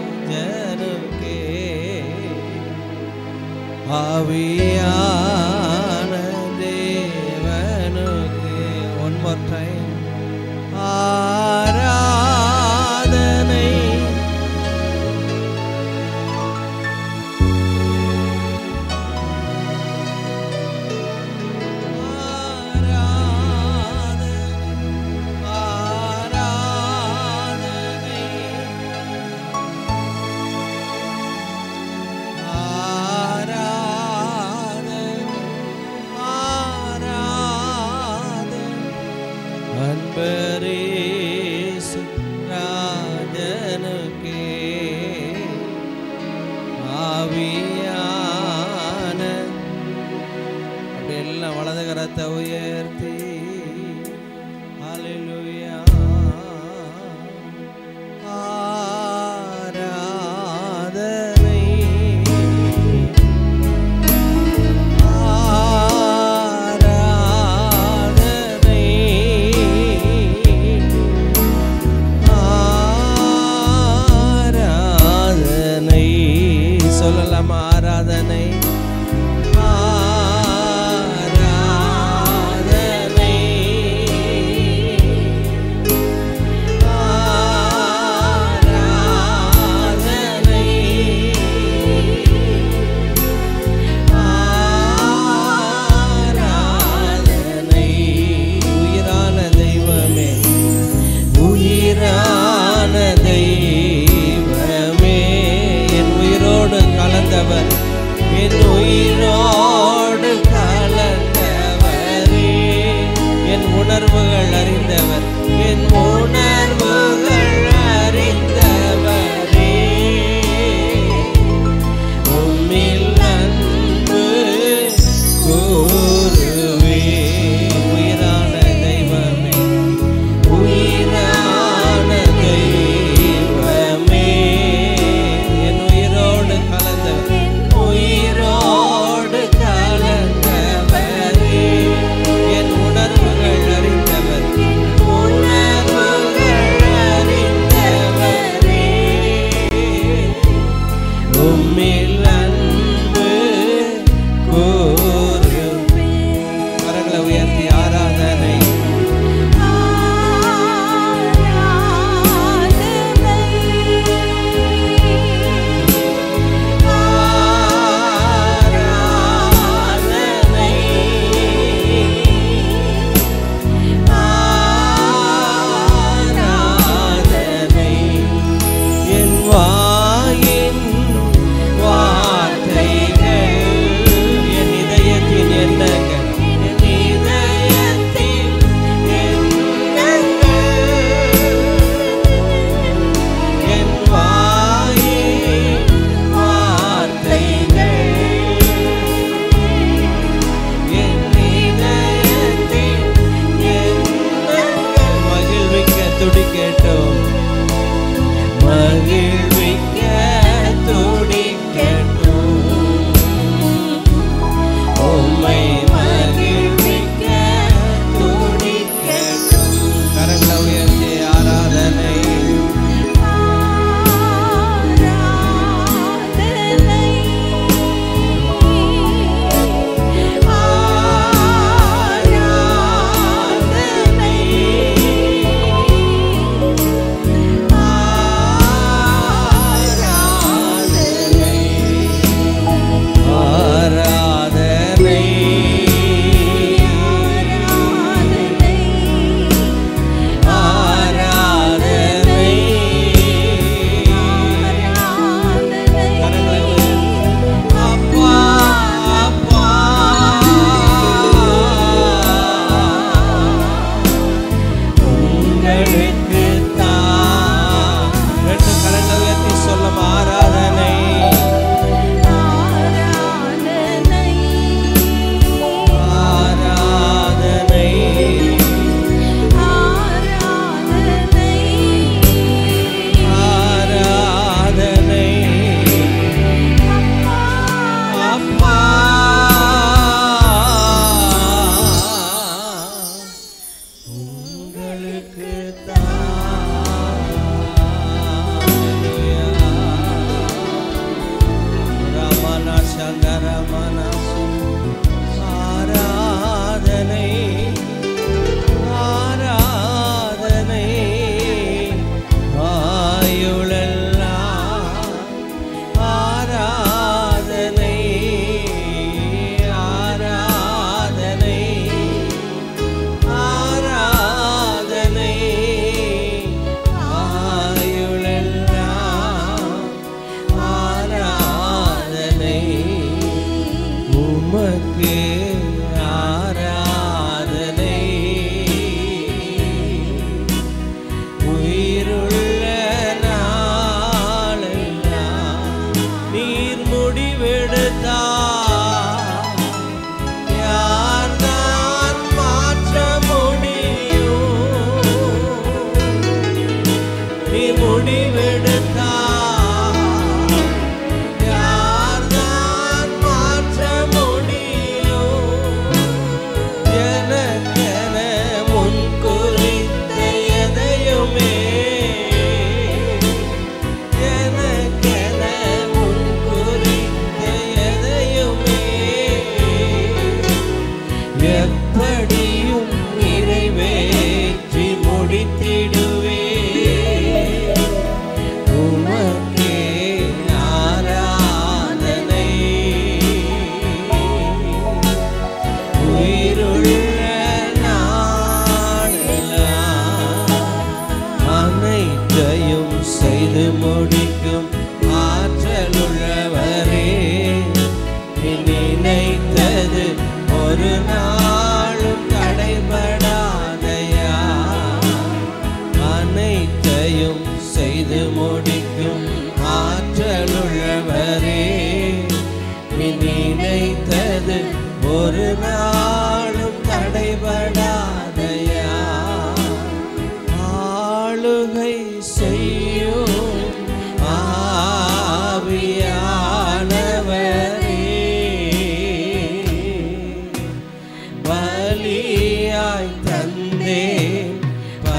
அன்பரேசுராஜனுக்கே ஆவியான தேவனுக்கே. One more time. ஆராதனை அன்பரேசுராஜனுக்கே ஆவியான. அப்படி எல்லாம் வலது கரத்தை உயர்த்தி ஹல்லேலூயா. ஆராதனை சொல்லலாம். ஆராதனை ஆராதனை ஆராதனை ஆராதனை. உயிரான தெய்வமே, உயிரான தெய்வமே, என் உயிரோடு கலந்தவர், என் உயிரோடு கலந்தவரே, என் உணர்வுகள் அறிந்தவர், என் உணர்வுகள் அறிந்தவரே, உம்மில் அன்பு கூறுவே. உயிரான தெய்வமே, உயிரான தெய்வமே, என் உயிரோடு கலந்தவர், உயிரோடு கலந்தவரே, என் உணர்வுகள் அறிந்தவர், உணர்வுகள் அறிந்தவரே, உம்மில் அன்பு கூறுவே. கரங்களை உயர்த்தி ஆராதனை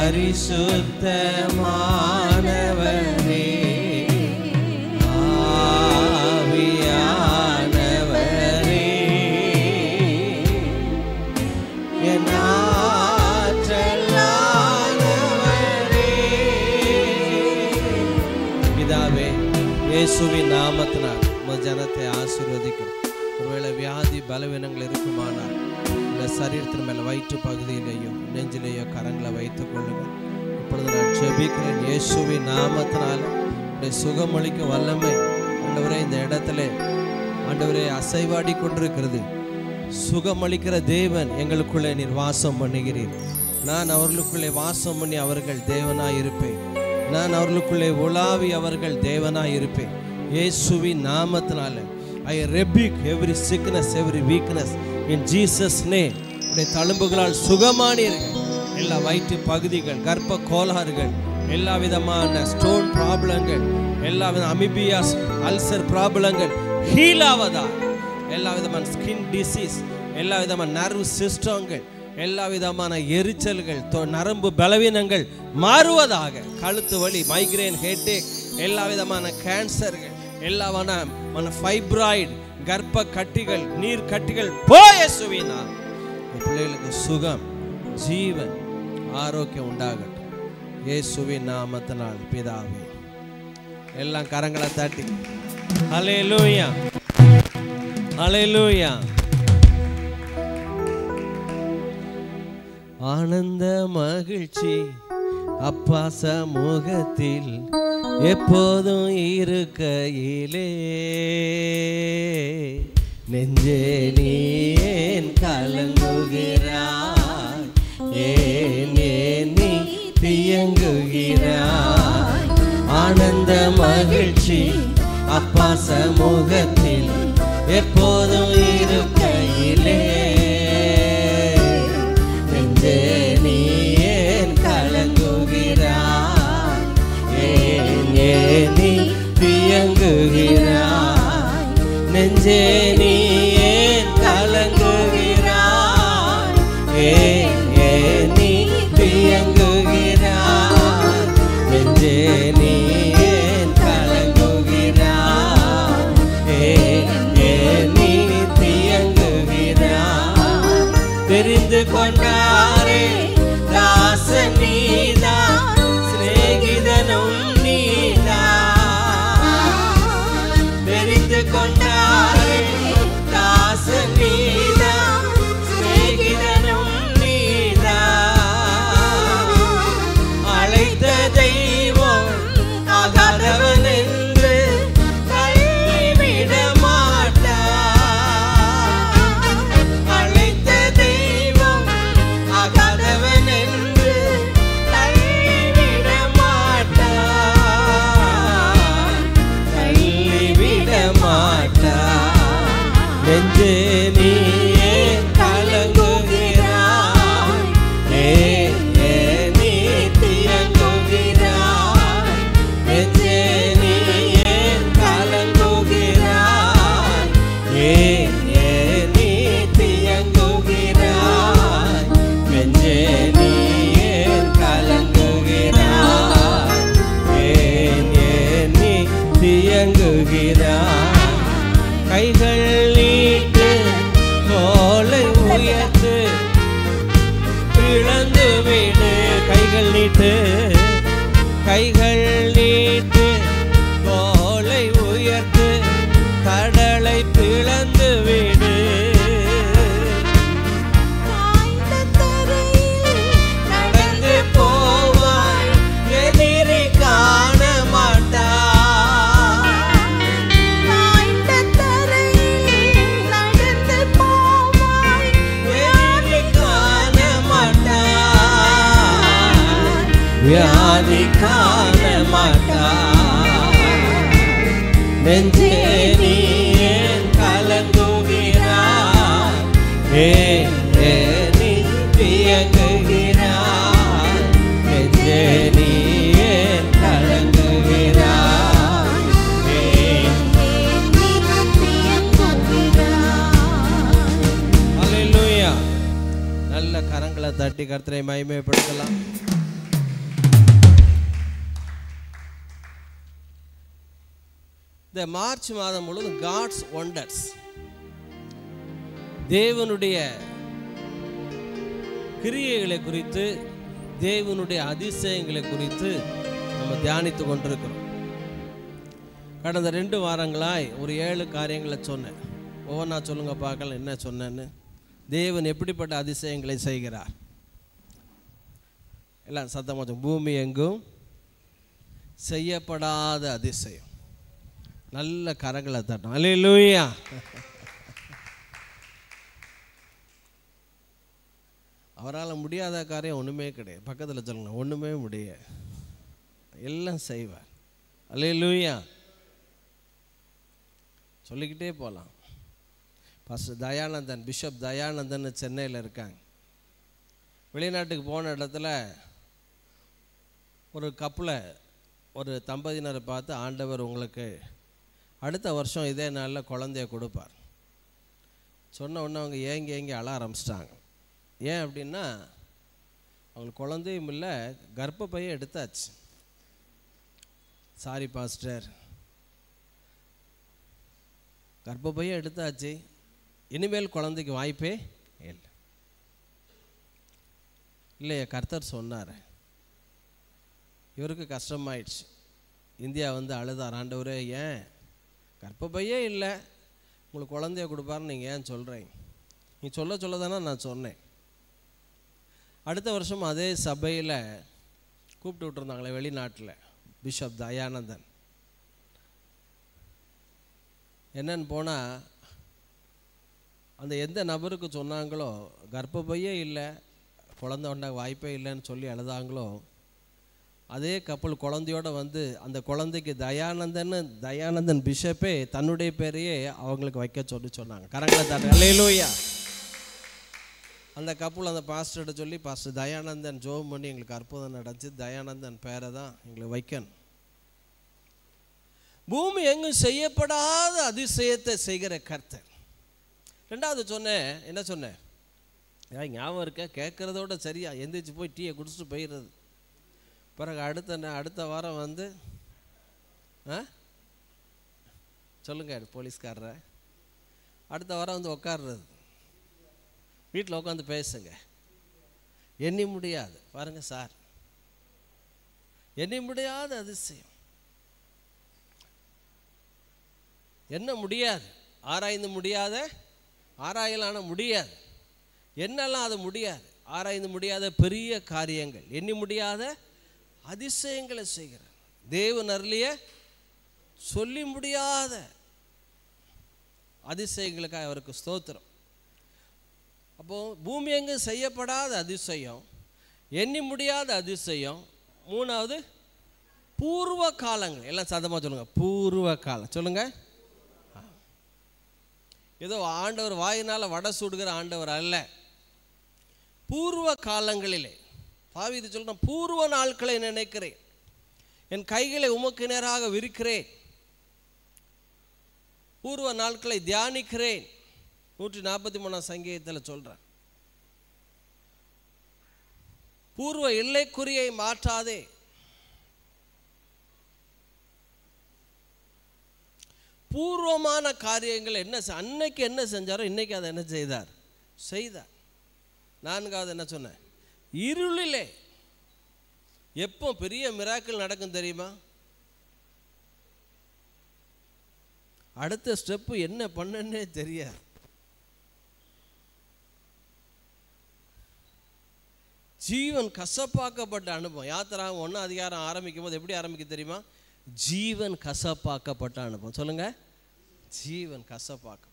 பரிசுத்தமானவரே, ஆவியானவரே, என் ஆற்றலானவரே. பிதாவே, இயேசுவின் நாமத்தினால் உமது ஜனத்தை ஆசீர்வதிக்கிறோம். ஒருவேளை வியாதி பலவீனங்கள் இருக்குமானால் இந்த சரீரத்தின் மேல வயிற்று பகுதியிலேயோ நெஞ்சிலேயோ கரங்களை வைத்துக் கொள்ளுங்கள். இப்பொழுது நான் ஜெபிக்கிறேன். இயேசுவின் நாமத்தினால உடைய சுகமளிக்க வல்லமை ஆண்டவரே இந்த இடத்துல ஆண்டவரே அசைவாடி கொண்டிருக்கிறது. சுகமளிக்கிற தேவன் எங்களுக்குள்ளே நீர் வாசம் பண்ணுகிறீர். நான் அவர்களுக்குள்ளே வாசம் பண்ணி அவர்கள் தேவனாய் இருப்பேன். நான் அவர்களுக்குள்ளே உலாவி அவர்கள் தேவனாய் இருப்பேன். இயேசுவின் நாமத்தினால I rebuke every sickness, every weakness in Jesus name. உடைய தழும்புகளால் சுகமானீர்கள். எல்லா வயிற்று பகுதிகள், கர்ப்ப கோளாறுகள், எல்லா விதமான ஸ்டோன் ப்ராப்ளங்கள், எல்லா வித அமிபியாஸ் அல்சர் ப்ராப்ளங்கள் ஹீல் ஆவதா, எல்லா விதமான ஸ்கின் டிசீஸ், எல்லா விதமான நர்வ் சிஸ்டங்கள், எல்லா விதமான எரிச்சல்கள், நரம்பு பலவீனங்கள் மாறுவதாக. கழுத்து வலி, மைக்ரேன், ஹெட்டேக், எல்லா விதமான கேன்சர்கள், எல்லா ஃபைப்ராய்டு, கர்ப்ப கட்டிகள், நீர் கட்டிகள் போயேசுவினா பிள்ளைகளுக்கு சுகம், ஜீவன், ஆரோக்கியம் உண்டாகட்டும் இயேசுவின் நாமத்தினால் பிதாவே. எல்லாம் கரங்களை தட்டி ஹல்லேலூயா, ஹல்லேலூயா. ஆனந்த மகிழ்ச்சி அப்பா சமூகத்தில் எப்போதும் இருக்கையிலே, நெஞ்சே நீ ஏன் கலங்குகிறாய், ஏன் நீ தியங்குகிறாய். ஆனந்த மகிழ்ச்சி அப்பா சமூகத்தில் எப்போதும் இருக்கையிலே, நெஞ்சே நீ ஏன் கலங்குகிறாய், ஏன் நீ தியங்குகிறாய். நெஞ்சே நீ ஏன் கலங்குகிறாய், ஏன் நீ தியங்குகிறாய். நெஞ்சே நீ ஏன் கலங்குகிறாய், ஏன் நீ தியங்குகிறாய். தெரிந்து கொண்டாரே தாசன் நீதான், சிநேகிதனும் நீதான். தெரிந்து கொண்டாரே தாசன் நீதான், சிநேகிதனும் நீதான். அழைத்த தெய்வம் ஆகாதவன் என்று தள்ளிவிட மாட்டார். அழைத்த தெய்வம் ஆகாதவன் என்று தள்ளிவிட மாட்டார், தள்ளிவிட மாட்டார். நெஞ்சே நீ ஏன் கலங்குகிறாய், ஏன் நீ தியங்குகிறாய். நெஞ்சே நீ ஏன் கலங்குகிறாய், ஏன் நீ தியங்குகிறாய். நெஞ்சே நீ ஏன் கலங்குகிறாய், ஏன் நீ தியங்குகிறாய். கைகள் நீட்டு, கோலை உயர்த்து, பிளந்து விடு. கைகள் நீட்டு, கைகள் நீட்டு, கோலை உயர்த்து, கடலை பிளந்து விடு. நடந்து போவாய், எதிரி காண மாட்டாய். எதிரி காண மாட்டாய், வியாதி காண மாட்டாய். நெஞ்சே நீ ஏன் கலங்குகிறாய், ஏன் நீ தியங்குகிறாய். நெஞ்சே நீ ஏன் கலங்குகிறாய், ஏன் நீ தியங்குகிறாய். ஹல்லேலூயா. நல்ல கரங்களை தட்டி கர்த்தரை மகிமைப்படுத்தலாம். இந்த மார்ச் மாதம் முழுவதும் காட்ஸ் ஒண்டர்ஸ், தேவனுடைய கிரியைகளை குறித்து, தேவனுடைய அதிசயங்களை குறித்து நம்ம தியானித்து கொண்டிருக்கிறோம். கடந்த 2 வாரங்களாய் ஒரு 7 காரியங்களை சொன்னேன். ஒவ்வொன்றா சொல்லுங்க பார்க்கலாம் என்ன சொன்னேன்னு. தேவன் எப்படிப்பட்ட அதிசயங்களை செய்கிறார்? எல்லாம் சத்தமாக, பூமி எங்கும் செய்யப்படாத அதிசயம். நல்ல கரங்களை தட்டும். அல்லேலூயா. அவரால் முடியாத காரியம் ஒன்றுமே கிடையாது. பக்கத்தில் சொல்லுங்க, ஒன்றுமே முடியாது, எல்லாம் செய்வார். அல்லேலூயா. சொல்லிக்கிட்டே போகலாம். பாஸ்டர் தயானந்தன், பிஷப் தயானந்தன் சென்னையில் இருக்காங்க. வெளிநாட்டுக்கு போன இடத்துல ஒரு கப்பில் ஒரு தம்பதியினரை பார்த்து, ஆண்டவர் உங்களுக்கு அடுத்த வருஷம் இதே நாளில் குழந்தைய கொடுப்பார் சொன்ன உடனே அவங்க ஏங்கி அழ ஆரம்பிச்சிட்டாங்க. ஏன் அப்படின்னா, அவங்களுக்கு குழந்தையும் இல்லை, கர்ப்பப்பையை எடுத்தாச்சு. சாரி பாஸ்டர், கர்ப்பப்பையை எடுத்தாச்சு, இனிமேல் குழந்தைக்கு வாய்ப்பே இல்லை. இல்லையா, கர்த்தர் சொன்னார். இவருக்கு கஷ்டமாயிடுச்சு. இந்தியா வந்து அழுதார், ஆண்டவரே ஏன் கர்ப்பப்பையே இல்லை, உங்களுக்கு குழந்தைய கொடுப்பாருன்னு நீங்கள் ஏன் சொல்கிறீங்க? நீ சொல்ல தானே நான் சொன்னேன். அடுத்த வருஷம் அதே சபையில் கூப்பிட்டு விட்டுருந்தாங்களே வெளிநாட்டில், பிஷப் தயானந்தன். என்னன்னு போனால், அந்த எந்த நபருக்கு சொன்னாங்களோ கர்ப்பப்பையே இல்லை, குழந்தை உண்டாக வாய்ப்பே இல்லைன்னு சொல்லி அழுதாங்களோ, அதே கப்பல் குழந்தையோடு வந்து அந்த குழந்தைக்கு தயானந்தன் பிஷப்பே தன்னுடைய பேரையே அவங்களுக்கு வைக்க சொன்னாங்க. கரங்களை தட்ட. அல்லேலூயா. அந்த கப்பல் அந்த பாஸ்டர்கிட்ட சொல்லி, பாஸ்டர் தயானந்தன் ஜோம் பண்ணி எங்களுக்கு அற்புதம் நடந்துச்சு, தயானந்தன் பேரை தான் எங்களுக்கு வைக்கணும். பூமி எங்கும் செய்யப்படாத அதிசயத்தை செய்கிற கர்த்தர். 2வது சொன்னேன், என்ன சொன்னேன்? ஞாபகம் இருக்க, கேட்குறதோட சரியா எந்திரிச்சு போய் டீயை குடிச்சிட்டு போயிடுறது. பிறகு அடுத்த வாரம் வந்து சொல்லுங்க போலீஸ்காரரை, அடுத்த வாரம் வந்து உட்கார்றது, வீட்டில் உட்காந்து பேசுங்க. எண்ணி முடியாது பாருங்க சார், எண்ணி முடியாத அதிசயம். என்ன முடியாது, ஆராய்ந்து முடியாத, ஆராயலான முடியாது, என்னெல்லாம் அது முடியாது, ஆராய்ந்து முடியாத பெரிய காரியங்கள், எண்ணி முடியாத அதிசயங்களை செய்கிறார். தேவன் அருளிய சொல்லி முடியாத அதிசயங்களுக்காக அவருக்கு ஸ்தோத்திரம். அப்போ பூமி எங்கும் செய்யப்படாத அதிசயம், எண்ணி முடியாத அதிசயம். 3வது பூர்வ காலங்கள். எல்லாம் சத்தமாக சொல்லுங்க, பூர்வ காலம். சொல்லுங்க. ஏதோ ஆண்டவர் வாயினால் வடை சுடுகிற ஆண்டவர் அல்ல. பூர்வ காலங்களிலே தாவீது சொல்றான், பூர்வ நாட்களை நினைக்கிறேன், என் கைகளை உமக்கு நேராக விரிக்கிறேன், பூர்வ நாட்களை தியானிக்கிறேன். 143 சங்கீதத்தில் சொல்றேன். பூர்வ எல்லைக்குறியை மாற்றாதே. பூர்வமான காரியங்கள் என்ன, அன்னைக்கு என்ன செஞ்சாரோ இன்னைக்கு அதை என்ன செய்தார்? 4வது என்ன சொன்னேன்? இருளிலே எப்போ பெரிய மிராக்கிள் நடக்கும் தெரியுமா? அடுத்த ஸ்டெப்பு என்ன பண்ணனே தெரியாது. ஜீவன் கசப்பாக்கப்பட்ட அனுபவம். யாத்திராகமம் 1 அதிகாரம் ஆரம்பிக்கும் போது எப்படி ஆரம்பிக்க தெரியுமா? ஜீவன் கசப்பாக்கப்பட்ட அனுபவம். சொல்லுங்க, ஜீவன் கசப்பாக்க.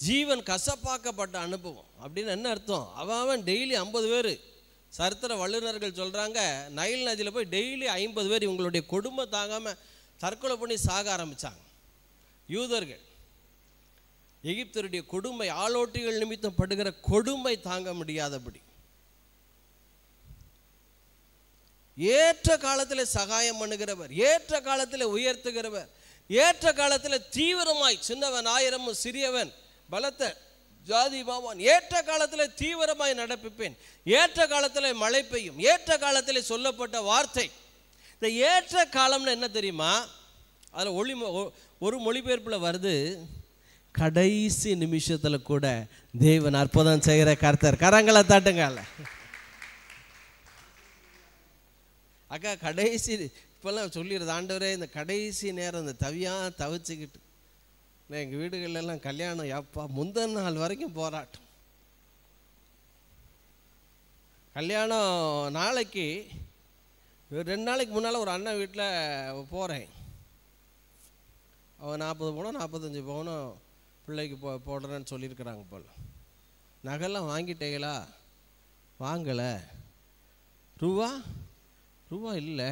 ஜீவன் கசப்பாக்கப்பட்ட அனுபவம் அப்படின்னு என்ன அர்த்தம்? அவன் டெய்லி 50 பேர், சரித்திர வல்லுநர்கள் சொல்கிறாங்க, நைல் நதியில் போய் டெய்லி 50 பேர் இவங்களுடைய கொடுமை தாங்காமல் தற்கொலை பண்ணி சாக ஆரம்பித்தாங்க. யூதர்கள் எகிப்தருடைய கொடுமை, ஆளோட்டிகள் நிமித்தம் படுகிற கொடுமை தாங்க முடியாதபடி ஏற்ற காலத்தில் சகாயம் பண்ணுகிறவர், ஏற்ற காலத்தில் உயர்த்துகிறவர், ஏற்ற காலத்தில் தீவிரமாய், சின்னவன் 1000 சிறியவன் பலத்த ஜாதி பாவான், ஏற்ற காலத்தில் தீவிரமாய் நடப்பிப்பேன், ஏற்ற காலத்தில் மழை பெய்யும், ஏற்ற காலத்தில் சொல்லப்பட்ட வார்த்தை, இந்த ஏற்ற காலம்னு என்ன தெரியுமா? அதில் ஒரு மொழிபெயர்ப்பில் வருது, கடைசி நிமிஷத்தில் கூட தேவன் அற்புதம் செய்கிற கர்த்தர். கரங்களை தட்டுங்கல்ல அக்கா. கடைசி இப்போல்லாம் சொல்லிடுறது, ஆண்டவரே இந்த கடைசி நேரம் இந்த தவிச்சுக்கிட்டு எங்கள் வீடுகளெல்லாம் கல்யாணம் எப்பா முந்தின நாள் வரைக்கும் போராட்டம். கல்யாணம் நாளைக்கு 2 நாளைக்கு முன்னால் ஒரு அண்ணன் வீட்டில் போகிறேன். அவன் 40 பவுனோ 45 பவுனோ பிள்ளைக்கு போடுறேன்னு சொல்லியிருக்கிறாங்க போல். நகைலாம் வாங்கிட்டீங்களா? வாங்கலை. ரூபா இல்லை.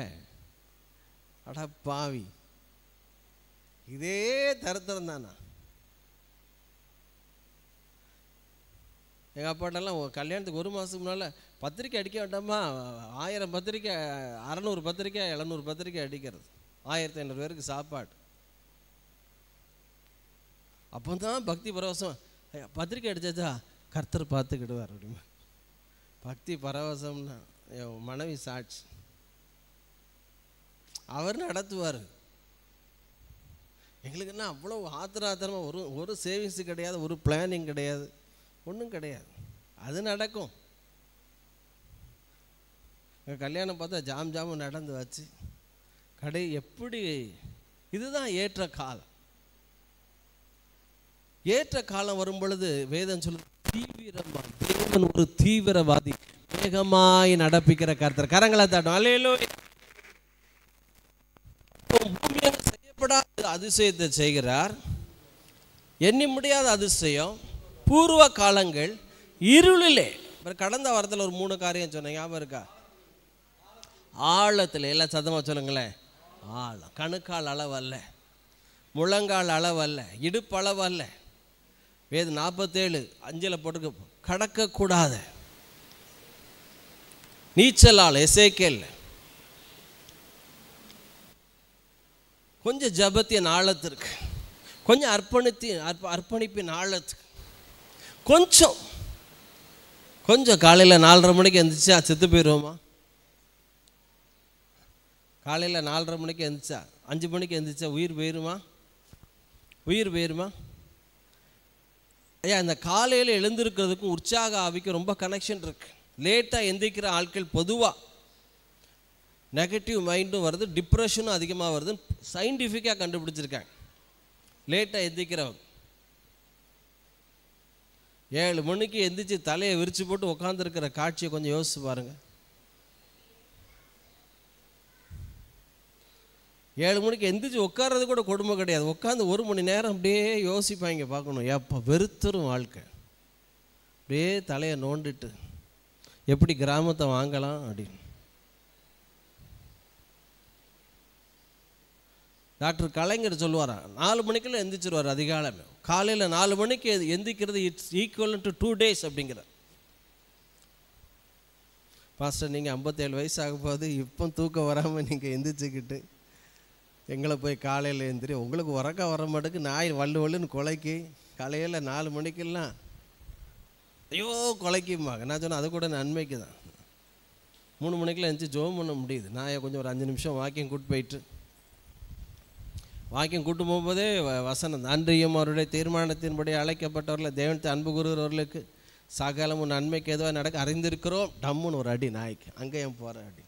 அடா பாவி, இதே தருத்திரம் தானா? எங்கள் அப்பாட்டெல்லாம் கல்யாணத்துக்கு 1 மாதத்துக்கு முன்னால் பத்திரிக்கை அடிக்க வேண்டாமா? 1000 பத்திரிக்கை, 600 பத்திரிக்கை, 700 பத்திரிக்கை அடிக்கிறது, 1500 பேருக்கு சாப்பாடு. அப்போ தான் பக்தி பரவசம். பத்திரிக்கை அடித்தாச்சா கர்த்தர் பார்த்துக்கிடுவார் அப்படிமா. பக்தி பரவசம்னா என் மனைவி சாட்சி, அவர் நடத்துவார். எங்களுக்கு என்ன அவ்வளோ ஆத்திரமாக ஒரு சேவிங்ஸு கிடையாது, ஒரு பிளானிங் கிடையாது, ஒன்றும் கிடையாது. அது நடக்கும். எங்கள் கல்யாணம் பார்த்தா ஜாம் நடந்து வச்சு எப்படி. இதுதான் ஏற்ற காலம். ஏற்ற காலம் வரும் பொழுது வேதம் சொல்லுது, தீவிரமாக தேவன் ஒரு தீவிரவாதி, வேகமாய் நடப்பிக்கிற கர்த்தர். கரங்களை தட்டும். அல்லேலூயா. பூமியில் செய்யப்படாத அதிசயத்தை செய்கிறார். எண்ணி முடியாத அதிசயம். பூர்வ காலங்கள் இருளிலே. கடந்த வாரத்தில் ஒரு 3 காரியம் சொன்னேன், ஞாபகம் இருக்கா? ஆழத்தில், எல்லாம் சத்தமாக சொல்லுங்களேன். ஆழம். கணுக்கால் அளவு அல்ல, முழங்கால் அளவு அல்ல, இடுப்பு அளவு அல்ல. வேது 47:5 போட்டு கடக்கக்கூடாத நீச்சலால். எசேக்கியேல் கொஞ்சம் ஜபத்தின் ஆழத்திற்கு, கொஞ்சம் அர்ப்பணிப்பின் ஆழத்துக்கு, கொஞ்சம் காலையில் 4:30 மணிக்கு எழுந்திரிச்சா செத்து போயிடுவோமா? காலையில் 4:30 மணிக்கு எழுந்திரிச்சா, 5 மணிக்கு எழுந்திரிச்சா உயிர் போயிருமா? ஐயா, இந்த காலையில் எழுந்திருக்கிறதுக்கும் உற்சாக ஆவிக்கும் ரொம்ப கனெக்ஷன் இருக்குது. லேட்டாக எந்திரிக்கிற ஆட்கள் பொதுவாக நெகட்டிவ் மைண்டும் வருது, டிப்ரெஷனும் அதிகமாக வருதுன்னு சயின்டிஃபிக்காக கண்டுபிடிச்சிருக்காங்க. லேட்டாக எந்திரிக்கிறவங்க 7 மணிக்கு எந்திரிச்சு தலையை விரித்து போட்டு உட்காந்துருக்கிற காட்சியை கொஞ்சம் யோசிச்சு பாருங்கள். 7 மணிக்கு எந்திரிச்சு உட்கார்றது கூட கொடுமை கிடையாது. உட்காந்து 1 மணி நேரம் அப்படியே யோசிப்பாங்க. பார்க்கணும், எப்போ வெறுத்துரும் வாழ்க்கை. அப்படியே தலையை நோண்டிட்டு எப்படி கிராமத்தை வாங்கலாம் அப்படின்னு. டாக்டர் கலைஞர் சொல்லுவாரா, 4 மணிக்கெல்லாம் எந்திரிச்சிருவார் அதிகாலமே. காலையில் 4 மணிக்கு எந்திரிக்கிறது இட்ஸ் ஈக்குவல் டு 2 days அப்படிங்கிற. பாஸ்டர், நீங்கள் 57 வயசு ஆகும் போது இப்போ தூக்கம் வராமல் நீங்கள் எந்திரிச்சுக்கிட்டு எங்களை போய் காலையில் எந்திரி, உங்களுக்கு உறக்க வர மாட்டேக்கு நாய் வள்ளுன்னு கொலைக்கு காலையில் 4 மணிக்கெல்லாம் ஐயோ கொலைக்குமாங்க. நான் சொன்னேன், அது கூட நன்மைக்கு தான். 3 மணிக்கெல்லாம் எழுந்துச்சி ஜோம் பண்ண முடியுது. நான் கொஞ்சம் ஒரு 5 நிமிஷம் வாக்கிங் கூட்டு போகும்போதே வசனம், அன்றியும் அவருடைய தீர்மானத்தின்படி அழைக்கப்பட்டவர்களை தேவனத்தை அன்பு கூறுகிறவர்களுக்கு சகலமும் நன்மைக்கு எதுவாக நடக்க அறிந்திருக்கிறோம். டம்முன்னு ஒரு அடி நாய்க்கு, அங்கேயும் போகிற அடி.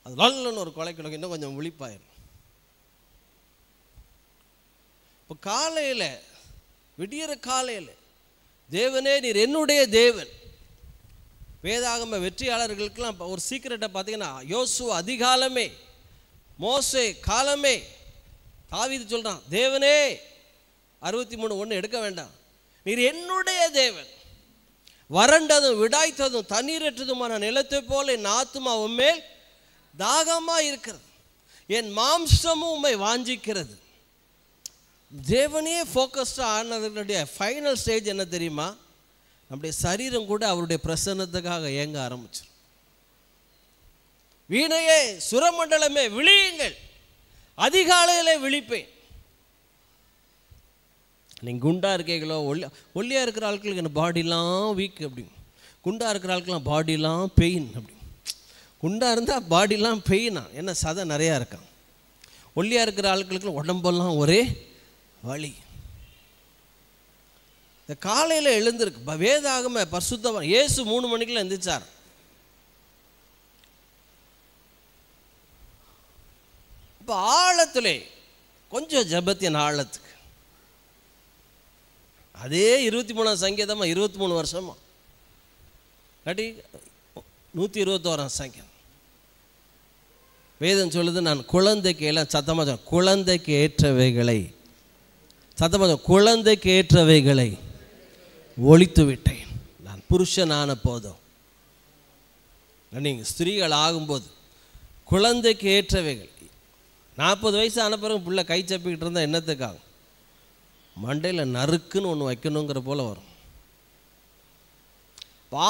அது நல்லன்னு ஒரு கொலைக்கு இன்னும் கொஞ்சம் விழிப்பாயிரும். இப்போ காலையில், விடியற காலையில், தேவனே நீர் என்னுடைய தேவன். வேதாகம வெற்றியாளர்களுக்கெல்லாம் ஒரு சீக்கிரட்டை பார்த்தீங்கன்னா, யோசுவா அதிகாலமே, மோசே காலமே, தாவீது சொல்கிறான், தேவனே 63:1 எடுக்க வேண்டாம், நீர் என்னுடைய தேவன். வறண்டதும் விடாய்த்ததும் தண்ணீரற்றதுமான நிலத்தை போல என் ஆத்துமா உம்மேல் தாகமாக இருக்கிறது, என் மாம்சமும் உம்மை வாஞ்சிக்கிறது. தேவனே ஃபோக்கஸ்டாக ஆனதுடைய ஃபைனல் ஸ்டேஜ் என்ன தெரியுமா? நம்முடைய சரீரம் கூட அவருடைய பிரசன்னத்துக்காக ஏங்க ஆரம்பிச்சிடும். வீணையே சுரமண்டலமே விழியுங்கள், அதிகாலையில் விழிப்பேன். நீங்கள் குண்டாக இருக்கீங்களோ, ஒல்லியாக இருக்கிற ஆட்களுக்கு என்ன பாடிலாம் வீக் அப்படி, குண்டாக இருக்கிற ஆட்கள்லாம் பாடிலாம் பெயின் அப்படி. குண்டாக இருந்தால் பாடிலாம் பெயினா, ஏன்னா சதை நிறையா இருக்கான். ஒல்லியாக இருக்கிற ஆட்களுக்கு உடம்பெல்லாம் ஒரே வலி. இந்த காலையில் எழுந்திருக்கு வேதாகம பரிசுத்தமாக இயேசு 3 மணிக்கெல்லாம் எந்திரிச்சார். இப்போ ஆழத்திலே கொஞ்சம் ஜபத்தின் ஆழத்துக்கு அதே 23ஆம் சங்கீதமாக 23 வருஷமா கட்டி 121ஆம் சங்கீதம் வேதம் சொல்லுது, நான் குழந்தைக்கு எல்லாம் சத்தமாக குழந்தைக்கு ஏற்றவைகளை குழந்தைக்கு ஏற்றவைகளை ஒழித்து விட்டேன், நான் புருஷனான போதும். நீங்கள் ஸ்திரீகள் ஆகும்போது குழந்தைக்கு ஏற்றவைகள் 40 வயசு ஆன பிறகு பிள்ளை கை சப்பிக்கிட்டு இருந்தால் என்னத்துக்காக? மண்டையில் நறுக்குன்னு ஒன்று வைக்கணுங்கிற போல் வரும்.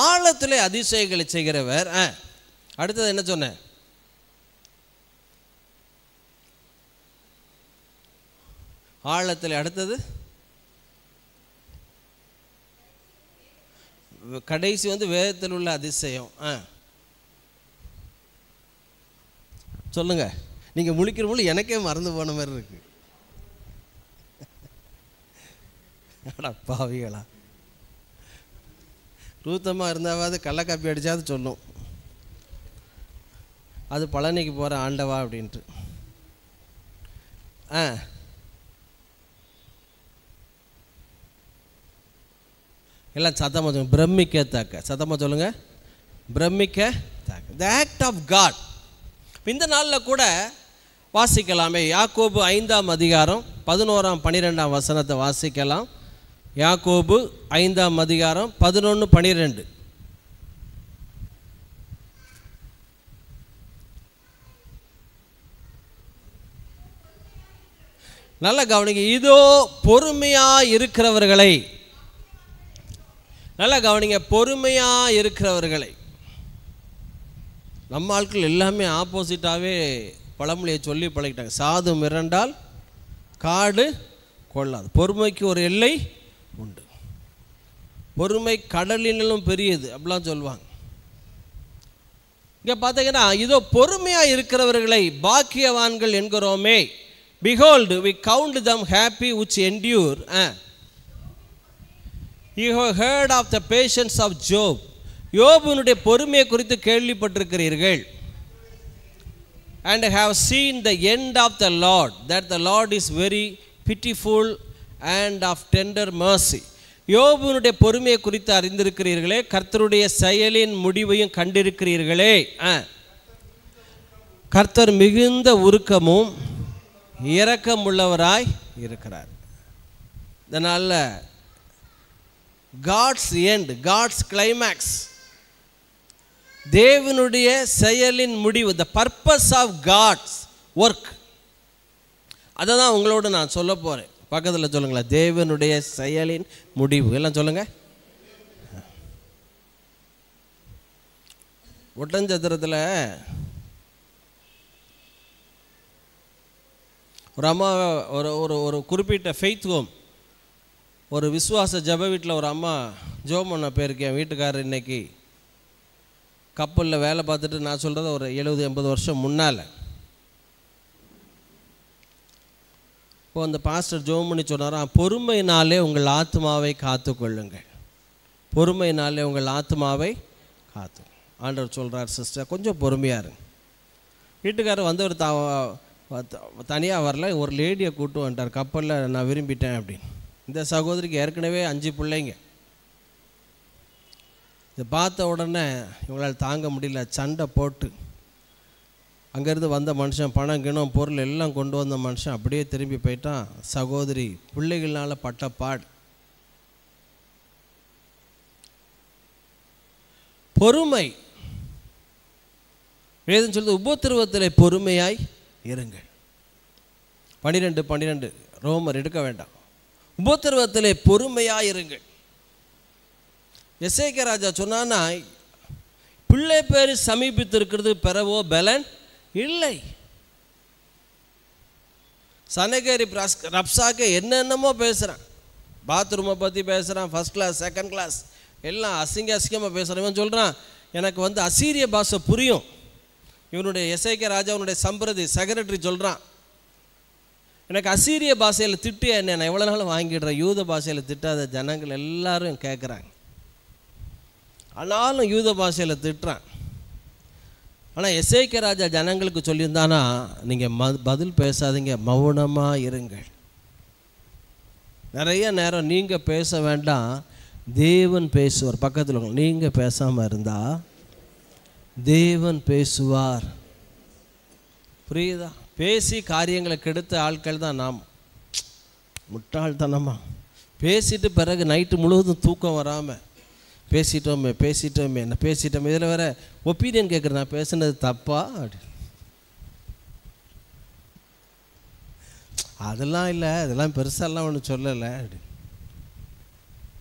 ஆழத்திலே அதிசயங்களை செய்கிறவர். அடுத்தது என்ன சொன்னேன்? ஆழத்தில் அடுத்தது கடைசி வேதத்தில் உள்ள அதிசயம். சொல்லுங்க. நீங்கள் முழிக்கிற போது எனக்கே மறந்து போன மாதிரி இருக்கு. பாவிகளா, ரூத்தமாக இருந்தாவது கள்ளக்காப்பி அடித்தாது சொல்லும், அது பழனிக்கு போகிற ஆண்டவா அப்படின்ட்டு. எல்லாம் சத்தமாக சொல்லுங்க. பிரமிக்கத்தக்க சத்தமாக சொல்லுங்க. பிரமிக்கத்தக்க த ஆக்ட் ஆஃப் காட். இந்த நாளில் கூட வாசிக்கலாமே. யாக்கோபு 5ஆம் அதிகாரம் 11ஆம் 12ஆம் வசனத்தை வாசிக்கலாம். யாக்கோபு 5ஆம் அதிகாரம் 11, 12. நல்ல கவனிங்க. இதோ பொறுமையாக இருக்கிறவர்களை, நல்லா கவனிங்க, பொறுமையாக இருக்கிறவர்களை. நம்ம ஆட்கள் எல்லாமே ஆப்போசிட்டாகவே பழமொழியை சொல்லி பழகிட்டாங்க. சாது மிரண்டால் காடு கொள்ளாது. பொறுமைக்கு ஒரு எல்லை உண்டு. பொறுமை கடலினும் பெரியது அப்படிலாம் சொல்லுவாங்க. இங்கே பார்த்தீங்கன்னா, இதோ பொறுமையாக இருக்கிறவர்களை பாக்கியவான்கள் என்கிறோமே. Behold, we count them happy which endure. You have heard of the patience of Job. யோபுனுடைய பொறுமையை குறித்து கேள்விப்பட்டிருக்கிறீர்கள். And have seen the end of the Lord, that the Lord is very pitiful and of tender mercy. யோபுனுடைய பொறுமையை குறித்து அறிந்திருக்கிறீர்களே, கர்த்தருடைய செயலின் முடிவையும் கண்டிருக்கிறீர்களே. கர்த்தர் மிகுந்த உருக்கமும் இரக்கமுள்ளவராய் இருக்கிறார். இதனால் காட்ஸ் எண்ட், காட்ஸ் கிளைமேக்ஸ், தேவனுடைய செயலின் முடிவு, the purpose of God's work, அதை தான் உங்களோட நான் சொல்ல போகிறேன். பக்கத்தில் சொல்லுங்களேன், தேவனுடைய செயலின் முடிவு. எல்லாம் சொல்லுங்க. ஒட்டஞ்சத்திரத்தில் ஒரு அம்மா, ஒரு குறிப்பிட்ட ஃபெய்த் ஹோம், ஒரு விசுவாச ஜப வீட்டில் ஒரு அம்மா ஜோம் பண்ண போயிருக்கேன். வீட்டுக்காரர் இன்னைக்கு கப்பலில் வேலை பார்த்துட்டு, நான் சொல்கிறது ஒரு 70-80 வருஷம் முன்னால். இப்போ அந்த பாஸ்டர் ஜோம் பண்ணி சொன்னாராம், பொறுமையினாலே உங்கள் ஆத்மாவை காத்துக்கொள்ளுங்கள், பொறுமையினாலே உங்கள் ஆத்மாவை காத்து. ஆண்டவர் சொல்கிறார், சிஸ்டர் கொஞ்சம் பொறுமையாக இருங்க. வீட்டுக்காரர் வந்து ஒரு தனியாக வரல, ஒரு லேடியை கூட்டு வந்துட்டார். கப்பலில் நான் விரும்பிட்டேன் அப்படின்னு. இந்த சகோதரிக்கு ஏற்கனவே 5 பிள்ளைங்க. இதை பார்த்த உடனே இவங்களால் தாங்க முடியல, சண்டை போட்டு அங்கேருந்து வந்த மனுஷன் பணம் கிணம் பொருள் எல்லாம் கொண்டு வந்த மனுஷன் அப்படியே திரும்பி போயிட்டான். சகோதரி பிள்ளைகள்னால பட்ட பாடு. பொறுமை வேதம் சொல்லுது, உபத்திரவத்தில் பொறுமையாய் இருங்கள். 12 ரோமர் எடுக்க வேண்டாம். உபத்திரவத்திலே பொறுமையாக இருங்கள். எசேக்கியா ராஜா சொன்னான்னா, பிள்ளை பேர் சமீபித்திருக்கிறது, பெறவோ பலன் இல்லை. சனகேரி ரப்சாக்கே என்னென்னமோ பேசுகிறான். பாத்ரூமை பற்றி பேசுகிறான், ஃபர்ஸ்ட் கிளாஸ் செகண்ட் கிளாஸ் எல்லாம் அசிங்கமாக பேசுகிறான். இவன் சொல்கிறான், எனக்கு அசீரிய பாஷை புரியும், இவனுடைய எசேக்கியா ராஜாவுடைய சம்பிரதி செக்ரட்டரி சொல்கிறான், எனக்கு அசீரிய பாஷையில் திட்டு என்ன நான் எவ்வளோ நாள் வாங்கிடுறேன், யூத பாஷையில் திட்டாத ஜனங்கள் எல்லாரும் கேட்குறாங்க. ஆனாலும் யூத பாஷையில் திட்டுறான். ஆனால் எசேக்கியா ராஜா ஜனங்களுக்கு சொல்லியிருந்தானா, நீங்கள் பதில் பேசாதீங்க, மௌனமாக இருங்கள். நிறைய நேரம் நீங்கள் பேச வேண்டாம், தேவன் பேசுவார். பக்கத்தில் நீங்கள் பேசாமல் இருந்தால் தேவன் பேசுவார். புரியுதா? பேசி காரியங்களை கெடுத்த ஆட்கள் தான் நாம். முட்டாள்தனமா பேசிட்டு பிறகு நைட்டு முழுவதும் தூக்கம் வராமல் பேசிட்டோமே என்ன பேசிட்டோமே, இதில் வேற ஒப்பீனியன் கேட்குறேன், நான் பேசுனது தப்பா அப்படி. அதெல்லாம் இல்லை, அதெல்லாம் பெருசாலாம் ஒன்று சொல்லலை அப்படி.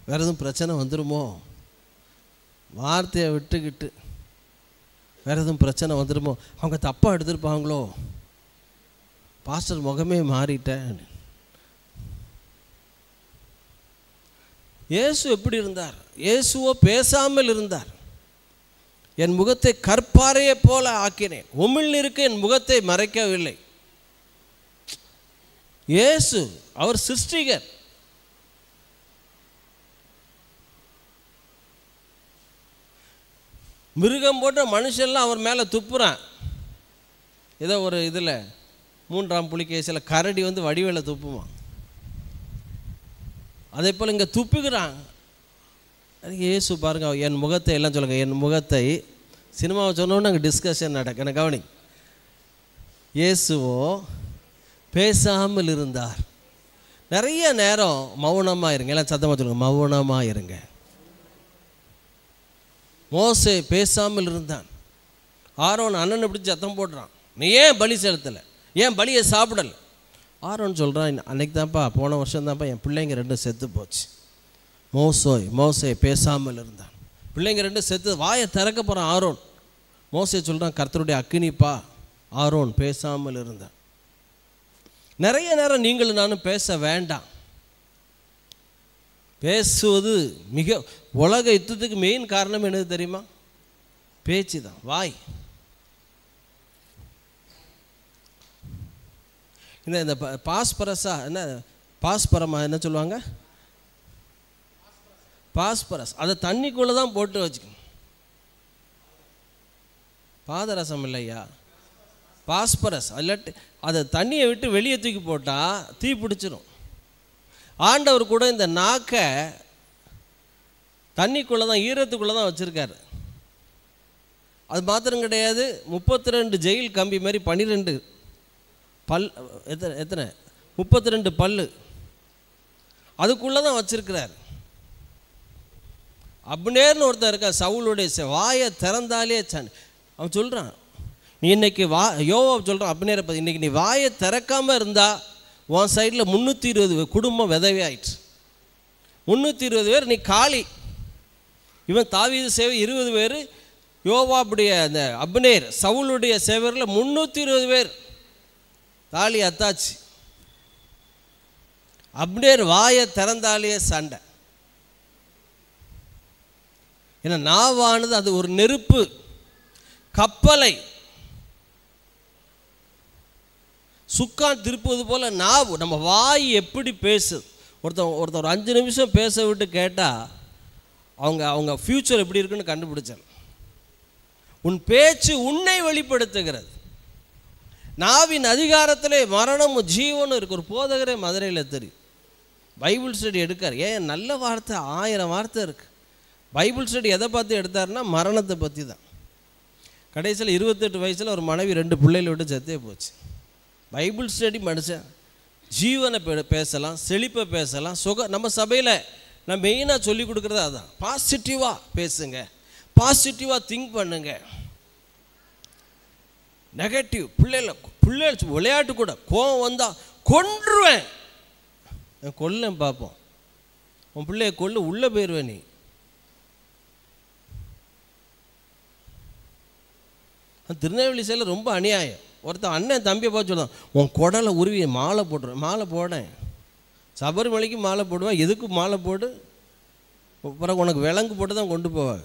வேறு எதுவும் பிரச்சனை வந்துடுமோ, வார்த்தையை விட்டுக்கிட்டு வேறு எதுவும் பிரச்சனை வந்துடுமோ, அவங்க தப்பாக எடுத்துருப்பாங்களோ, பாஸ்டர் முகமே மாறிட்டேன். இயேசு எப்படி இருந்தார்? இயேசுவோ பேசாமல் இருந்தார். என் முகத்தை கற்பாறையை போல ஆக்கினேன், உமிழ்நீருக்கு என் முகத்தை மறைக்கவில்லை. இயேசு அவர் சிருஷ்டிகர். மிருகம் போட்ட மனுஷன்லாம் அவர் மேலே துப்புறான். ஏதோ ஒரு இதில் 3ஆம் புலிகேசில் கரடி வந்து வடிவேல துப்புமா, அதே போல் இங்கே துப்புகிறான். இயேசு பாருங்க, என் முகத்தை எல்லாம் சொல்லுங்க, என் முகத்தை. சினிமாவை சொன்னோன்னு அங்கே டிஸ்கஷன் நடக்க, எனக்கு கவனி. இயேசுவோ பேசாமல் இருந்தார். நிறைய நேரம் மௌனமாக இருங்க, எல்லாம் சத்தமாக சொல்லுங்க, மௌனமாக இருங்க. மோசே பேசாமல் இருந்தான். ஆரோன் அண்ணனை பிடிச்சி சத்தம் போடுறான், நீ ஏன் பலி செலுத்தலை, ஏன் பலியை சாப்பிடலை? ஆரோன் சொல்கிறான், அன்னைக்கு தான்ப்பா, போன வருஷம் தான்ப்பா என் பிள்ளைங்க 2 செத்து போச்சு. மோசே பேசாமல் இருந்தான். பிள்ளைங்க 2 செத்து, வாயை திறக்க போகிறான் ஆரோன். மோசே சொல்கிறான், கர்த்தருடைய அக்கினிப்பா. ஆரோன் பேசாமல் இருந்தான். நிறைய நேரம் நீங்களும் நானும் பேச வேண்டாம். பேசுவது மிக உலக யுத்தத்துக்கு மெயின் காரணம் என்னது தெரியுமா? பேச்சு தான், வாய். இந்த பாஸ்பரஸா என்ன, பாஸ்பரமா என்ன சொல்லுவாங்க, பாஸ்பரஸ், அதை தண்ணிக்குள்ளே தான் போட்டு வச்சுக்கணும். பாதரசம் இல்லையா, பாஸ்பரஸ். இல்லாட்டி அதை தண்ணியை விட்டு வெளியே தூக்கி போட்டால் தீ பிடிச்சிரும். ஆண்டவர் கூட இந்த நாக்கை தண்ணிக்குள்ளே தான், ஈரத்துக்குள்ளே தான் வச்சுருக்காரு. அது மாத்திரம் கிடையாது, 32 ஜெயில் கம்பி மாதிரி 12 பல், எத்தனை 32 பல்லு அதுக்குள்ளே தான் வச்சிருக்கிறார். அப்னேர்னு ஒருத்தர் இருக்கா, சவுலுடைய வாயை திறந்தாலே அவன் சொல்கிறான், நீ இன்னைக்கு யோவாப் சொல்கிறான் அப்னேரை பற்றி, இன்றைக்கி நீ வாயை திறக்காமல் இருந்தால் உன் சைடில் 320 குடும்பம் விதவை ஆயிடுச்சு. 320 பேர் நீ காலி. இவன் தாவீது சேவை 20 பேர், யோவாப்புடைய அந்த அப்னேர் சவுலுடைய சேவரில் 320 பேர் தாலி அத்தாச்சு. அப்னேர் வாயை திறந்தாலே சண்டை. ஏன்னா நாவானது அது ஒரு நெருப்பு கப்பலை சுக்கான் திருப்புவது போல நாவு, நம்ம வாய் எப்படி பேசுது. ஒருத்தர் 5 நிமிஷம் பேச விட்டு கேட்டால் அவங்க ஃப்யூச்சர் எப்படி இருக்குன்னு கண்டுபிடிச்சாங்க. உன் பேச்சு உன்னை வெளிப்படுத்துகிறது. நாவின் அதிகாரத்திலே மரணமும் ஜீவனும் இருக்கு. ஒரு போதகரே மதுரையில் தெரியும், பைபிள் ஸ்டடி எடுக்கார். ஏன், நல்ல வார்த்தை 1000 வார்த்தை இருக்குது. பைபிள் ஸ்டடி எதை பார்த்து எடுத்தாருன்னா மரணத்தை பற்றி தான். கடைசியில் 28 வயசில் ஒரு மனைவி 2 பிள்ளைகளை விட்டு செத்தே போச்சு. பைபிள் ஸ்டடி மனுஷன் ஜீவனை பேசலாம், செழிப்பை பேசலாம், நம்ம சபையில் நான் மெயினாக சொல்லி கொடுக்குறது அதுதான். பாசிட்டிவாக பேசுங்க, பாசிட்டிவாக திங்க் பண்ணுங்க. நெகட்டிவ் பிள்ளைகள் விளையாட்டு கூட கோவம் வந்தால் கொன்றுவேன், கொல்லேன் பார்ப்போம், உன் பிள்ளைய கொல்லு, உள்ளே போயிடுவேன் நீ. திருநெல்வேலி சைடில் ரொம்ப அநியாயம். ஒருத்தன் அண்ணன் தம்பியை பார்த்து சொல்லுவான், உன் குடலை உருவி மாலை போட்டுருவேன். மாலை போடேன், சபரிமலைக்கு மாலை போடுவேன், எதுக்கு மாலை போடு, அப்புறம் உனக்கு விலங்கு போட்டு தான் கொண்டு போவாங்க.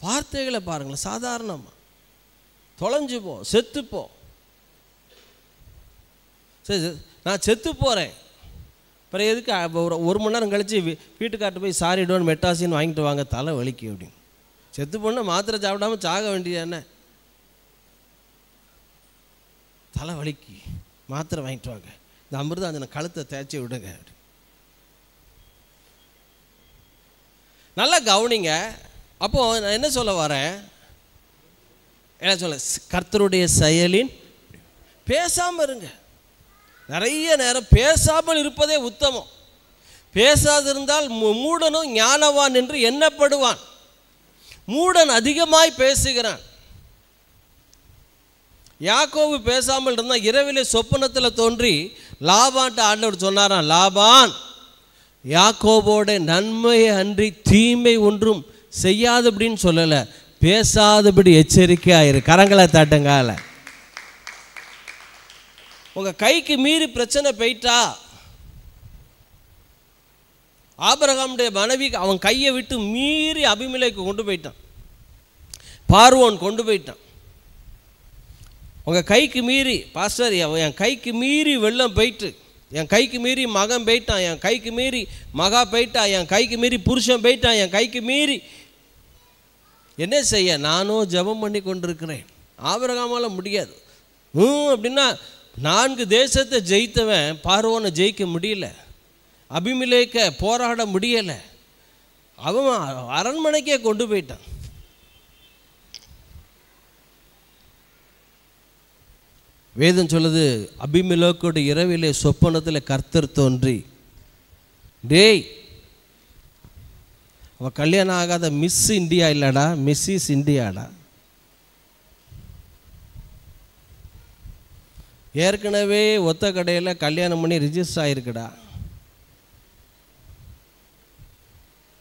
வார்த்தைகளை பாருங்களேன், சாதாரணமாக தொலைஞ்சுப்போம், செத்துப்போம். சரி, நான் செத்து போகிறேன், அப்புறம் எதுக்கு ஒரு மணி நேரம் கழித்து வீட்டுக்கார்ட்ட போய் சாரிடோன்னு மெட்டாசின்னு வாங்கிட்டு வாங்க, தலை வலிக்கு அப்படின்னு. செத்து போனால் மாத்திரை சாப்பிடாமல் சாக வேண்டியது என்ன? தலை வலிக்கு மாத்திரை வாங்கிட்டு வாங்க, இந்த அமிர்தாஞ்சனை கழுத்தை தேய்ச்சி விடுங்க. நல்லா கவனிங்க. அப்போது நான் என்ன சொல்ல வரேன், என்ன சொல்ல, கர்த்தருடைய செயலின் பேசாமல் இருங்க. நிறைய நேரம் பேசாமல் இருப்பதே உத்தமம். பேசாதிருந்தால் மூடனும் ஞானவான் என்று எண்ணப்படுவான். மூடன் அதிகமாய் பேசுகிறான். யாக்கோபு பேசாமல் இருந்தால் இரவிலே சொப்பனத்தில் தோன்றி லாபான்ட்டு ஆண்டவர் சொன்னாராம், லாபான் யாக்கோபோட நன்மையை அன்றி தீமை ஒன்றும் செய்யாதபடின்னு சொல்லலை, பேசாதபடி எச்சரிக்கையாயிரு. கரங்களை தட்டுங்கால. உங்கள் கைக்கு மீறி பிரச்சனை போயிட்டா, ஆபிரகாமுடைய மனைவி அவன் கையை விட்டு மீறி அபிமெலேக்கு கொண்டு போயிட்டான், பார்வோன் கொண்டு போயிட்டான். உங்கள் கைக்கு மீறி, பாஸ்டர் என் கைக்கு மீறி வெள்ளம் போயிட்டு, என் கைக்கு மீறி மகன் போயிட்டான், என் கைக்கு மீறி மகா போயிட்டா, என் கைக்கு மீறி புருஷன் போயிட்டான், என் கைக்கு மீறி என்ன செய்ய? நானும் ஜெபம் பண்ணி கொண்டிருக்கிறேன். ஆபிரகாமால் முடியாது அப்படின்னா, 4 தேசத்தை ஜெயித்தவன் பார்வோனை ஜெயிக்க முடியல, அபிமெலேக்க போராட முடியலை, அவன் அரண்மனைக்கே கொண்டு போயிட்டான். வேதம் சொல்லுது, அபிமெலேக்கோட இரவிலே சொப்பனத்தில் கர்த்தர் தோன்றி, டேய் அவன் கல்யாணம் ஆகாத மிஸ் இந்தியா இல்லைடா, மிஸ்ஸிஸ் இந்தியாடா, ஏற்கனவே ஒத்த கடையில் கல்யாணம் பண்ணி ரிஜிஸ்டர் ஆகிருக்குடா,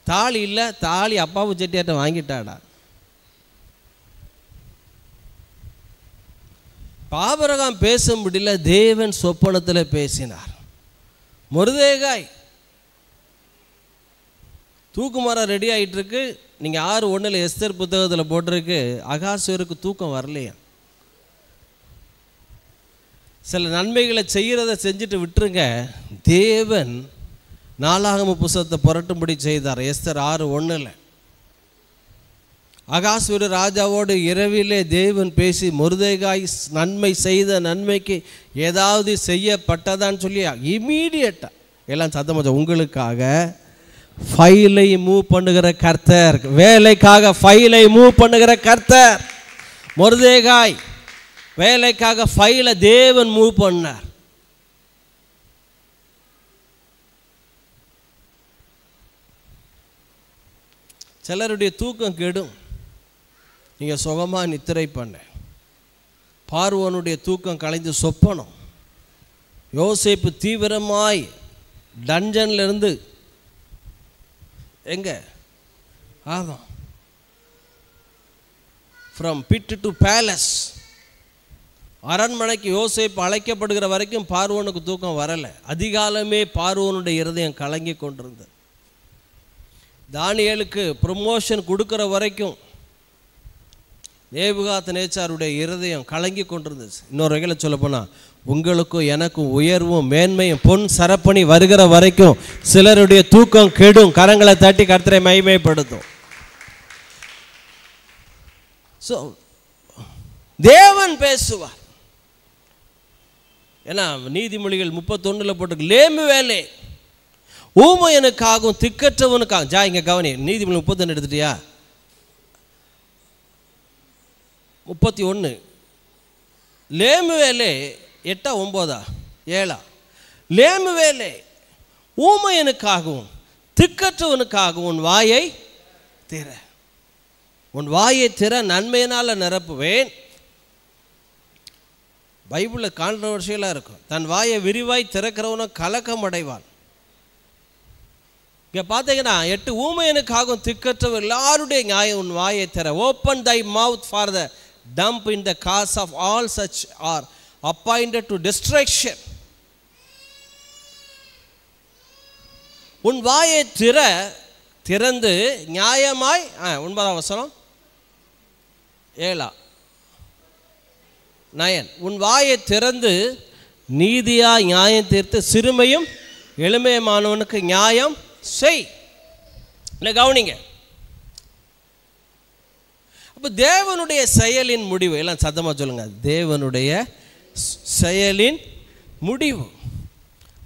தாலி இல்லை, தாலி அப்பாவு செட்டியாட்ட வாங்கிட்டாடா. ஆபிரகாம் பேச முடியல, தேவன் சொப்பனத்தில் பேசினார். மொர்தெகாய் தூக்குமரம் ரெடி ஆகிட்டு இருக்கு. நீங்கள் 6:1 எஸ்தர் புத்தகத்தில் போட்டிருக்கு, அகாசுவருக்கு தூக்கம் வரலையா. சில நன்மைகளை செய்கிறத செஞ்சுட்டு விட்டுருங்க, தேவன் நாளாகம புத்தகத்தை புரட்டும்படி செய்தார். எஸ்தர் 6:1 அகாசுவரு ராஜாவோடு இரவிலே தேவன் பேசி, மொர்தெகாய் நன்மை செய்த நன்மைக்கு ஏதாவது செய்யப்பட்டதான்னு சொல்லி இமீடியட்டாக எல்லாம் சத்தமாக, உங்களுக்காக ஃபைலை மூவ் பண்ணுகிற கர்த்தர், வேலைக்காக ஃபைலை மூவ் பண்ணுகிற கர்த்தர். மொர்தெகாய் வேலைக்காக ஃபைலை தேவன் மூவ் பண்ணார். சிலருடைய தூக்கம் கெடும், நீங்கள் சுகமாக நித்திரை பண்ண. பார்வோனுடைய தூக்கம் கலைந்து சொப்பனம். யோசேப்பு தீவிரமாய் டஞ்சன்லேருந்து எங்கே, ஆமாம், ஃப்ரம் பிட் டு பேலஸ், அரண்மனைக்கு யோசேப்பு அழைக்கப்படுகிற வரைக்கும் பார்வோனுக்கு தூக்கம் வரலை. அதிகாலமே பார்வோனுடைய இருதயம் கலங்கி கொண்டிருந்தது. தானியேலுக்கு ப்ரமோஷன் கொடுக்குற வரைக்கும் நேபுகாத்நேச்சாருடைய இருதயம் கலங்கி கொண்டிருந்துச்சு. இன்னொரு வகையில் சொல்ல போனால், உங்களுக்கும் எனக்கும் உயர்வும் மேன்மையும் பொன் சரப்பணி வருகிற வரைக்கும் சிலருடைய தூக்கம் கெடும். கரங்களை தட்டி கர்த்தரை மகிமைப்படுத்தும். ஸோ தேவன் பேசுவார். ஏன்னா நீதிமொழிகள் 31 போட்டு, லேமு வேலை ஊமையனுக்காகவும் திக்கற்றவனுக்காக. இங்கே கவனி, நீதிமொழி 31 எடுத்துட்டியா? 31 லேமு வேலை 8 9 7 லேமு வேலை ஊமையனுக்காகவும் திக்கற்றவனுக்காகவும் உன் வாயை திற, உன் வாயை திற, நன்மையினால் நிரப்புவேன். பைபிளில் கான்ட்ரவர்ஷியலாக இருக்கும். தன் வாயை விரிவாய் திறக்கிறவனும் கலக்கம் அடைவான். இங்கே பார்த்தீங்கன்னா 8 ஊமையனுக்காகவும் திக்கற்றவர் எல்லாருடைய நியாயம், உன் வாயை திற. Open thy mouth for the dumb in the cause of all such are appointed to destruction. உன் வாயை திறந்து நியாயமாய் 9ஆம் வசனம் 7 9, உன் வாயை திறந்து நீதியாய் நியாயம் தீர்த்து சிறுமையும் எளிமையுமானவனுக்கு நியாயம் செய். இல்லை, கவனிங்க. அப்போ தேவனுடைய செயலின் முடிவு, எல்லாம் சத்தமாக சொல்லுங்க, தேவனுடைய செயலின் முடிவு,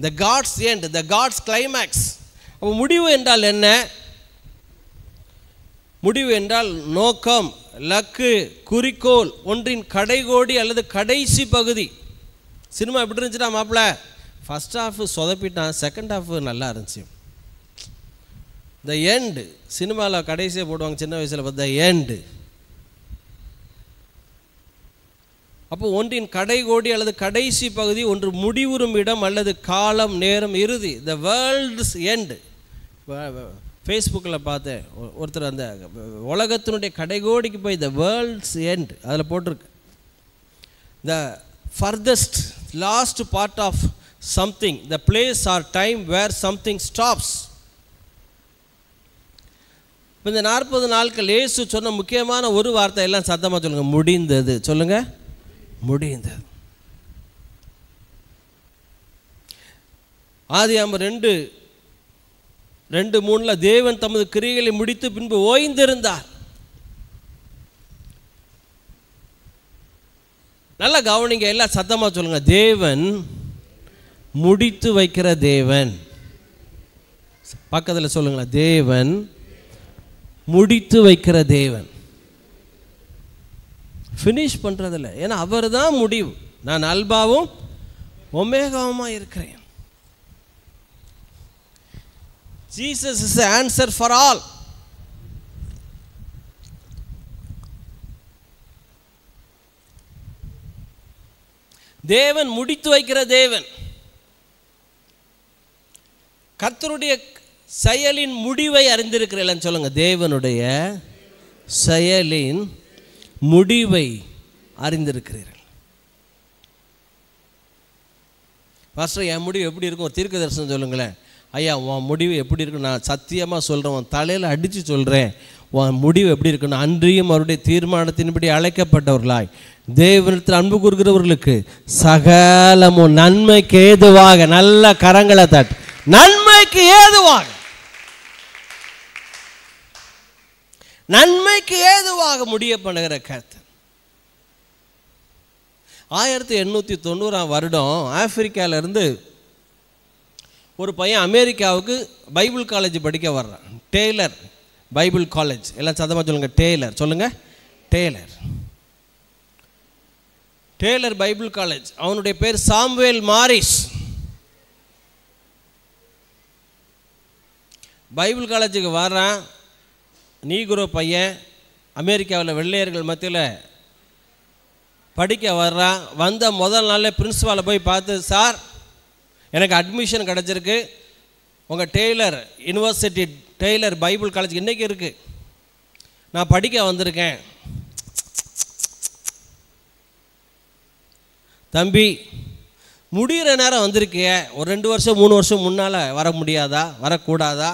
the God's end, the God's climax. அப்போ முடிவு என்றால் என்ன? முடிவு என்றால் நோக்கம், லக்கு, குறிக்கோள், ஒன்றின் கடைகோடி அல்லது கடைசி பகுதி. சினிமா எப்படி இருந்துச்சுன்னா மாப்பிள்ள, ஃபஸ்ட் ஹாஃப் சொதப்பிட்டான், செகண்ட் ஹாஃப் நல்லா இருந்துச்சு. த எண்டு, சினிமாவில் கடைசியாக போடுவாங்க சின்ன வயசில் பார்த்து, த எண்டு. அப்போ ஒன்றின் கடைகோடி அல்லது கடைசி பகுதி, ஒன்று முடிவுறும் இடம் அல்லது காலம், நேரம், இறுதி, த வேர்ல்ட்ஸ் எண்டு. ஃபேஸ்புக்கில் பார்த்தேன் ஒருத்தர் அந்த உலகத்தினுடைய கடைகோடிக்கு போய் த வேர்ல்ட்ஸ் எண்ட் அதில் போட்டிருக்கு. The farthest last part of something, the place or time where something stops. இப்போ இந்த 40 நாட்கள் இயேசு சொன்ன முக்கியமான ஒரு வார்த்தை, எல்லாம் சத்தமாக சொல்லுங்கள், முடிந்தது. சொல்லுங்கள், முடிந்தது. ஆதியாகமம் 2:3 தேவன் தமது கிரியைகளை முடித்து பின்பு ஓய்ந்திருந்தார். நல்லா கவனிங்க, எல்லாம் சத்தமாக சொல்லுங்க, தேவன் முடித்து வைக்கிற தேவன். பக்கத்தில் சொல்லுங்களா, தேவன் முடித்து வைக்கிற தேவன். ஃபினிஷ் பண்ணுறதில்ல, ஏன்னா அவர் தான் முடிவு. நான் அல்பாவும் ஒமேகாவுமா இருக்கிறேன். Jesus is the answer for all. தேவன் முடித்து வைக்கிற தேவன். கர்த்தருடைய செயலின் முடிவை அறிந்திருக்கிறீர்கள் சொல்லுங்க, தேவனுடைய செயலின் முடிவை அறிந்திருக்கிறீர்கள். பாஸ்டர், என் முடிவு எப்படி இருக்கும்? ஒரு தீர்க்க தரிசனம் சொல்லுங்களேன். ஐயா, உன் முடிவு எப்படி இருக்குன்னு நான் சத்தியமாக சொல்கிறேன், உன் தலையில் அடித்து சொல்கிறேன், உன் முடிவு எப்படி இருக்குன்னு. அன்றியும் அவருடைய தீர்மானத்தின்படி அழைக்கப்பட்டவர்களாய் தேவனிடத்தில் அன்பு கூறுகிறவர்களுக்கு சகலமும் நன்மைக்கு ஏதுவாக, நல்ல கரங்களை தட்டு, நன்மைக்கு ஏதுவாக, நன்மைக்கு ஏதுவாக முடிய பண்ணுகிற கர்த்தர். 1890 வருடம் ஆப்பிரிக்காவிலிருந்து ஒரு பையன் அமெரிக்காவுக்கு பைபிள் காலேஜ் படிக்க வர்றான். Taylor Bible College. எல்லாம் சத்தமாக சொல்லுங்கள், டெய்லர். சொல்லுங்கள், டெய்லர். Taylor Bible college. அவனுடைய பேர் சாமுவேல் மாரிஸ். பைபிள் காலேஜுக்கு வர்றான். நீக்ரோ பையன், அமெரிக்காவில் வெள்ளையர்கள் மத்தியில் படிக்க வர்றான். வந்த முதல் நாளில் பிரின்சிபாலை போய் பார்த்து, சார் எனக்கு அட்மிஷன் கிடச்சிருக்கு, உங்கள் Taylor University Taylor Bible College இன்றைக்கி இருக்குது, நான் படிக்க வந்திருக்கேன். தம்பி, முடிகிற நேரம் வந்திருக்கிய, ஒரு 2 வருஷம் 3 வருஷம் முன்னால் வர முடியாதா, வரக்கூடாதா?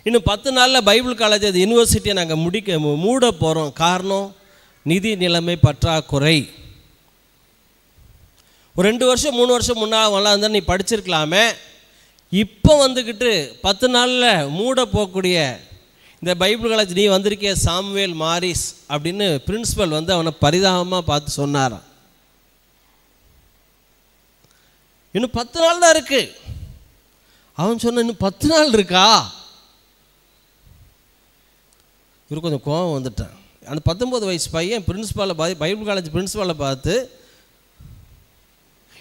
இன்னும் 10 நாளில் பைபிள் காலேஜ் அது யூனிவர்சிட்டியை நாங்கள் மூட போகிறோம். காரணம், நிதி நிலைமை பற்றாக்குறை. ஒரு 2 வருஷம் 3 வருஷம் முன்னால் நல்லா இருந்தால் நீ படிச்சிருக்கலாமே. இப்போ வந்துக்கிட்டு 10 நாளில் மூட போகக்கூடிய இந்த பைபிள் காலேஜ் நீ வந்திருக்கிய சாமுவேல் மாரிஸ் அப்படின்னு பிரின்சிபல் வந்து அவனை பரிதாபமாக பார்த்து சொன்னாரான். இன்னும் 10 நாள் தான் இருக்கு. அவன் சொன்ன, இன்னும் 10 நாள் இருக்கா? இவருக்கு கொஞ்சம் கோபம் வந்துட்டான். அந்த 19 வயசு பையன் பிரின்சிபாலை பைபிள் காலேஜ் பிரின்சிபாலை பார்த்து,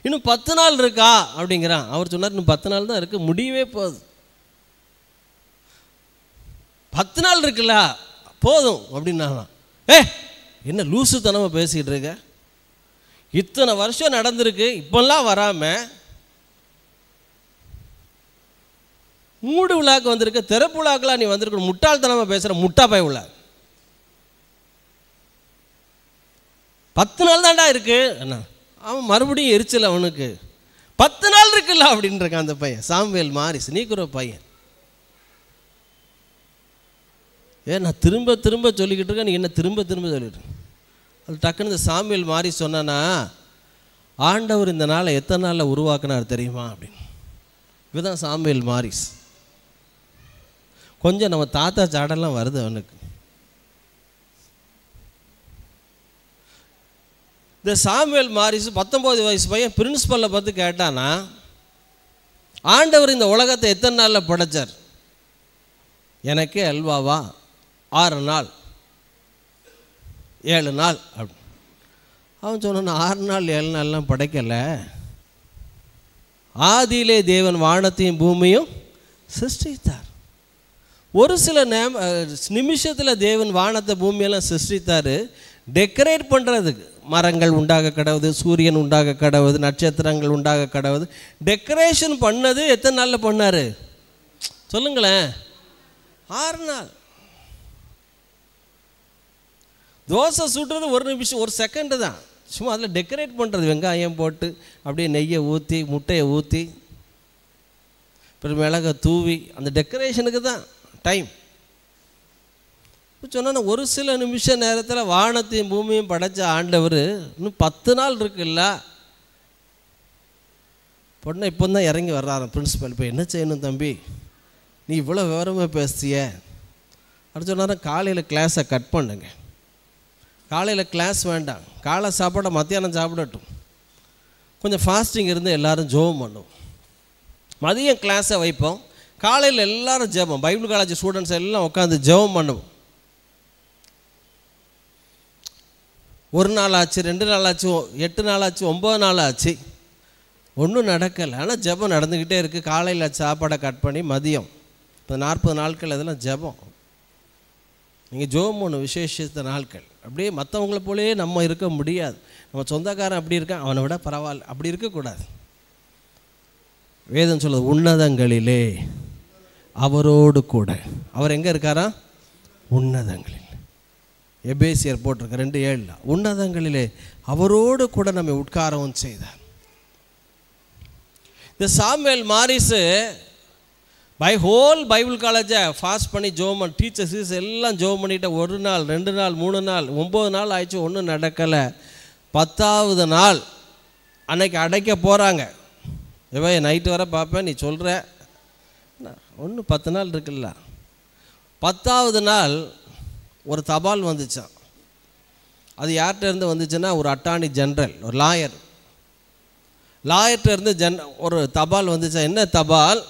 இன்னும் 10 நாள் இருக்கா அப்படிங்கிறான். அவர் சொன்னார், இன்னும் 10 நாள் தான் இருக்குது, முடியவே போகுது. 10 நாள் இருக்குல்ல, போதும் அப்படின்னா, என்ன லூசுத்தனமாக பேசிக்கிட்டு இருக்க, இத்தனை வருஷம் நடந்திருக்கு, இப்பெல்லாம் வராமல் மூடு விழாக்கு வந்திருக்க, திறப்பு விழாக்கெல்லாம் நீ வந்திருக்க, முட்டாள்தனமாக பேசுகிற முட்டா பய உள்ள. 10 நாள் தான்டா இருக்கு. என்ன அவன் மறுபடியும் எரிச்சல் அவனுக்கு. 10 நாள் இருக்குல்ல அப்படின்றான் அந்த பையன், சாமுவேல் மாரிஸ், நீக்குற பையன். நான் திரும்ப திரும்ப சொல்லிக்கிட்டு இருக்கேன், நீ என்ன திரும்ப திரும்ப சொல்லிட்டு. அது டக்குன்னு இந்த சாமுவேல் மாறி சொன்னான்னா, ஆண்டவர் இந்த நாளை எத்தனை நாளில் உருவாக்குனார் தெரியுமா அப்படின்னு. இதுதான் சாமுவேல் மாரிஸ். கொஞ்சம் நம்ம தாத்தா சாடெல்லாம் வருது அவனுக்கு. இந்த சாமுவேல் மாரிஸ் 19 வயசு பையன் பிரின்ஸ்பலை பார்த்து கேட்டானா, ஆண்டவர் இந்த உலகத்தை எத்தனை நாளில் படைச்சார்? எனக்கே அல்வாவா 6 நாள் 7 நாள் அப்படி. அவன் சொன்னான், 6 நாள் 7 நாள்லாம் படைக்கலை, ஆதியிலே தேவன் வானத்தையும் பூமியும் சிருஷ்டித்தார். ஒரு சில நிமிஷத்தில் தேவன் வானத்தை பூமியெல்லாம் சிருஷ்டித்தார். டெக்கரேட் பண்ணுறதுக்கு மரங்கள் உண்டாக கடவுது, சூரியன் உண்டாக கடவுது, நட்சத்திரங்கள் உண்டாக கடவுது. டெக்கரேஷன் பண்ணது எத்தனை நாளில் பண்ணார் சொல்லுங்களேன்? 6 நாள். தோசை சுடுறது 1 நிமிஷம் 1 செகண்டு தான். சும்மா அதில் டெக்கரேட் பண்ணுறது, வெங்காயம் போட்டு அப்படியே நெய்யை ஊற்றி முட்டையை ஊற்றி அப்புறம் மிளகை தூவி, அந்த டெக்கரேஷனுக்கு தான் டைம். சொன்னா ஒரு சில நிமிஷ நேரத்தில் வானத்தையும் பூமியும் படைச்ச ஆண்டவர் இன்னும் 10 நாள் இருக்குல்ல. பொண்ணை இப்போ தான் இறங்கி வர்றாரு பிரின்ஸிபல். இப்போ என்ன செய்யணும் தம்பி, நீ இவ்வளோ விவரமாக பேசிய அப்படின்னு சொன்னார். காலையில் கிளாஸை கட் பண்ணுங்க, காலையில் கிளாஸ் வேண்டாம், காலை சாப்பாடை மத்தியானம் சாப்பிடட்டும், கொஞ்சம் ஃபாஸ்டிங் இருந்து எல்லோரும் ஜெபம் பண்ணுவோம். மதியம் கிளாஸை வைப்போம், காலையில் எல்லோரும் ஜெபம், பைபிள் காலேஜ் ஸ்டூடெண்ட்ஸ் எல்லாம் உட்காந்து ஜெபம் பண்ணுவோம். 1 நாள் ஆச்சு, 2 நாள் ஆச்சு, 8 நாள் ஆச்சு, 9 நாள் ஆச்சு, ஒன்றும் நடக்கலை. ஆனால் ஜெபம் நடந்துக்கிட்டே இருக்குது. காலையில் சாப்பாடை கட் பண்ணி மதியம் இப்போ 40 நாட்கள் அதெல்லாம் ஜெபம். நீங்கள் ஜெபம் ஒன்று விசேஷித்த நாட்கள். அப்படியே மற்றவங்களை போலேயே நம்ம இருக்க முடியாது. நம்ம சொந்தக்காரன் அப்படி இருக்கான், அவனை விட பரவாயில்ல, அப்படி இருக்கக்கூடாது. வேதம் சொல்லுது, உன்னதங்களிலே அவரோடு கூட. அவர் எங்கே இருக்காரா? உன்னதங்களில். எபேசியர் போட்டிருக்க 2:7 உன்னதங்களிலே அவரோடு கூட நம்ம உட்காரவும் செய்தார். இந்த சாமுவேல் மாரிஸு ஹோல் பைபிள் காலேஜை ஃபாஸ்ட் பண்ணி ஜோமன் டீச்சர்ஸ் எல்லாம் ஜோம் பண்ணிவிட்டு 1 நாள் 2 நாள் 3 நாள் 9 நாள் ஆயிடுச்சு, ஒன்றும் நடக்கலை. 10ஆவது நாள் அன்னைக்கு அடைக்க போகிறாங்க. எவ்வளோ நைட்டு வர பார்ப்பேன், நீ சொல்கிற ஒன்று 10 நாள் இருக்குல்ல. 10ஆவது நாள் ஒரு தபால் வந்துச்சான். அது யார்கிட்ட இருந்து வந்துச்சுன்னா, ஒரு அட்டார்னி ஜெனரல், ஒரு லாயர்கிட்ட இருந்து ஒரு தபால் வந்துச்சா. என்ன தபால்?